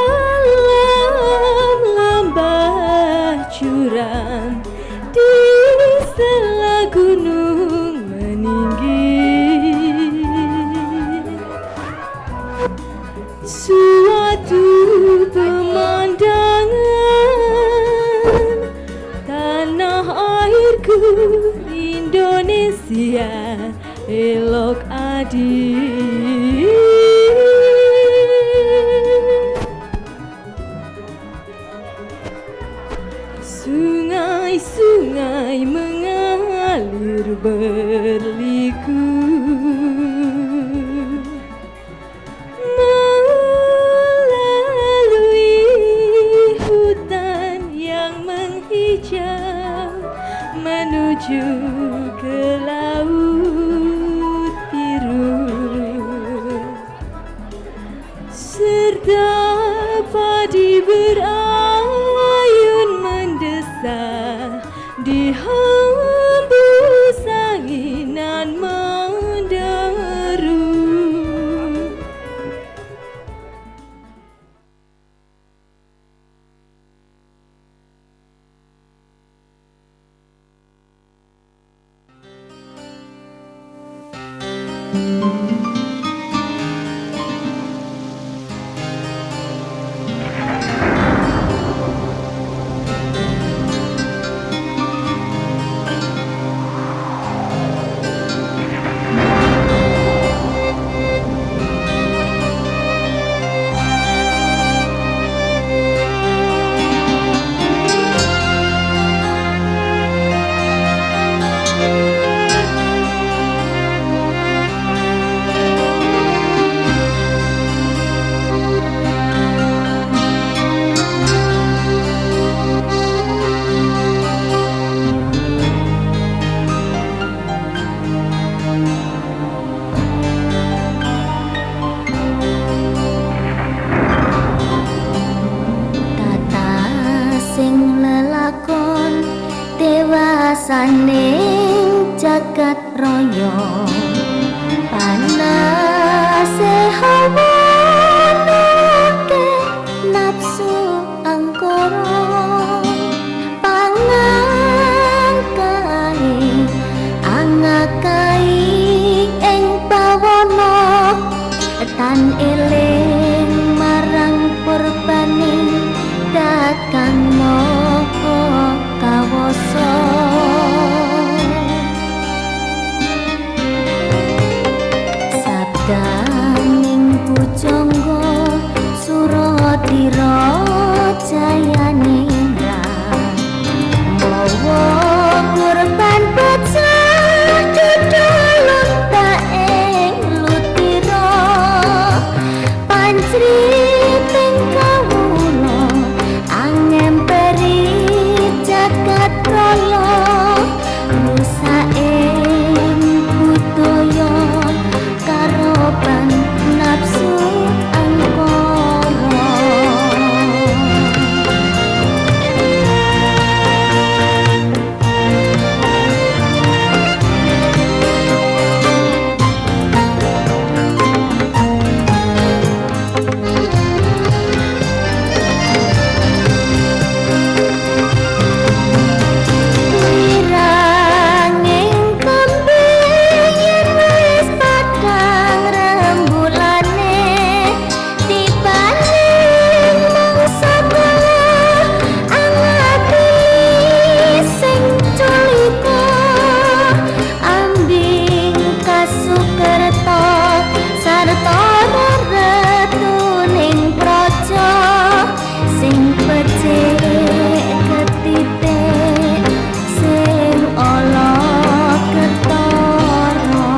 Mendalam lembah jurang di sela gunung meninggi, suatu pemandangan tanah airku Indonesia elok adil. Sungai-sungai mengalir berliku, melalui hutan yang menghijau, menuju ke laut biru, serta padi berayun mendesah di hembus rasaning jagat raya panase hawa nake nafsu angkara pangangkai angakai ing pawana tan eling marang purbane datang moho kawoso sabdaning pujangga Suradira jayanindra mawa kurban pecah dudulun tak ing lutira pancri ting kawula angemperi jagat raya rusaking budaya karoban nafsu angkara wiranging kembing yen wis padhang rembulane tibaning mangsa kala angati sing culika ambing kasukerta sarta retuning praja sing becik ketitik sing ala ketara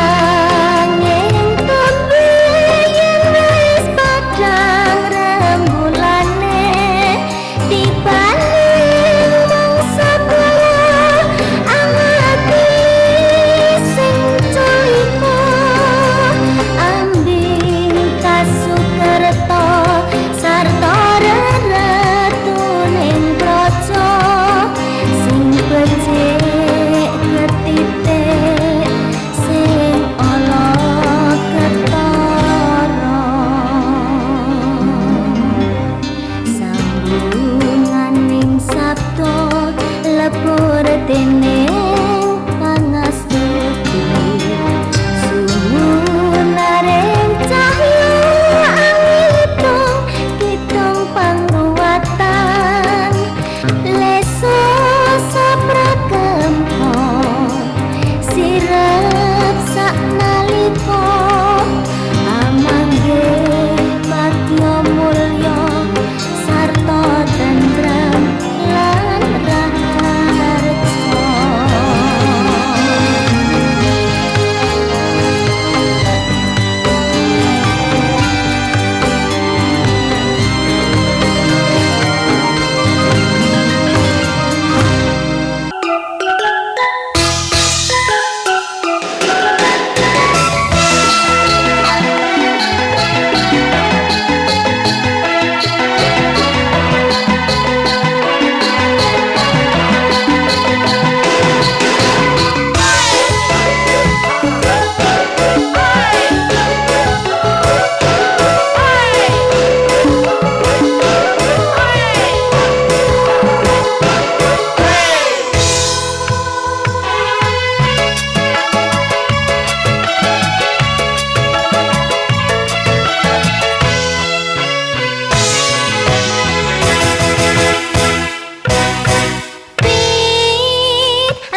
wiranging kembing yen wis padhang rembulane tibaning mangsa kala angati sing culika ambing kasukerta sarta retuning praja sing becik ketitik sing ala ketara sambunganing sabda lebur dening pangastuti sumunaring cahya angipung kitung pangruwatan leso sapragempa sirep saknalika amangge bagya mulya sarta tentrem lan raharja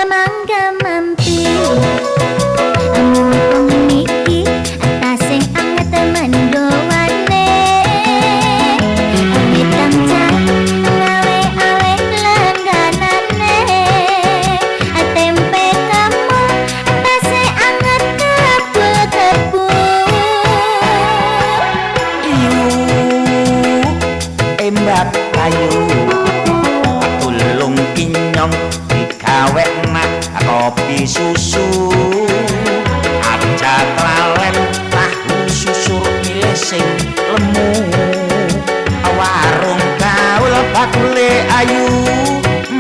mangga mampir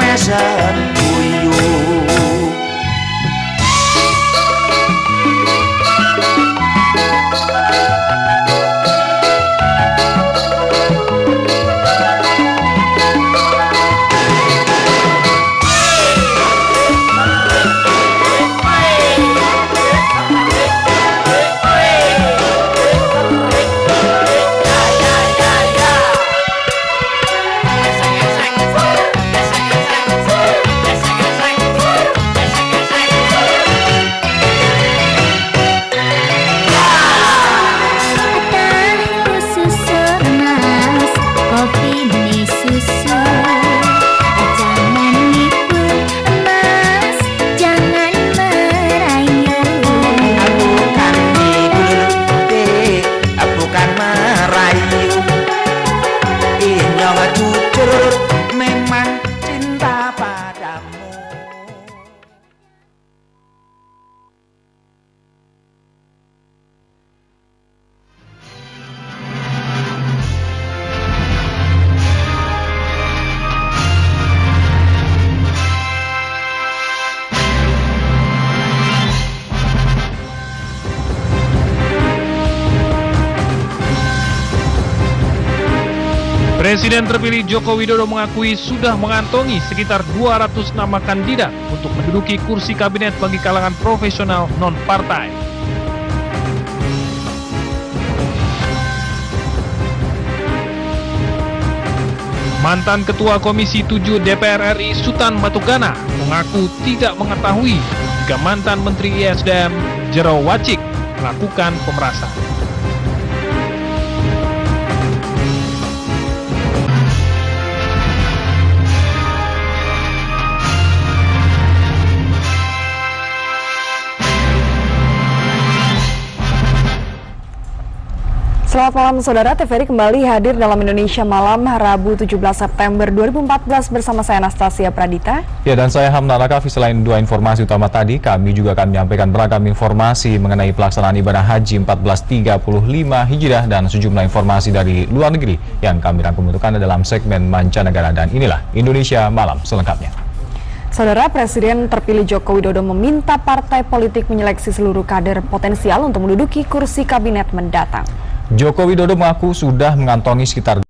nesen guyu. Presiden terpilih Joko Widodo mengakui sudah mengantongi sekitar 200 nama kandidat untuk menduduki kursi kabinet bagi kalangan profesional non-partai. Mantan Ketua Komisi 7 DPR RI Sutan Batugana mengaku tidak mengetahui jika mantan Menteri ISDM Jero Wacik melakukan pemerasan. Selamat malam saudara, TVRI kembali hadir dalam Indonesia Malam Rabu 17 September 2014 bersama saya Anastasia Pradita. Ya, dan saya Hamdan Rakafi. Selain dua informasi utama tadi, kami juga akan menyampaikan beragam informasi mengenai pelaksanaan ibadah haji 1435 Hijriah dan sejumlah informasi dari luar negeri yang kami rangkum untuk Anda dalam segmen mancanegara, dan inilah Indonesia Malam selengkapnya. Saudara, Presiden terpilih Joko Widodo meminta partai politik menyeleksi seluruh kader potensial untuk menduduki kursi kabinet mendatang. Joko Widodo mengaku sudah mengantongi sekitar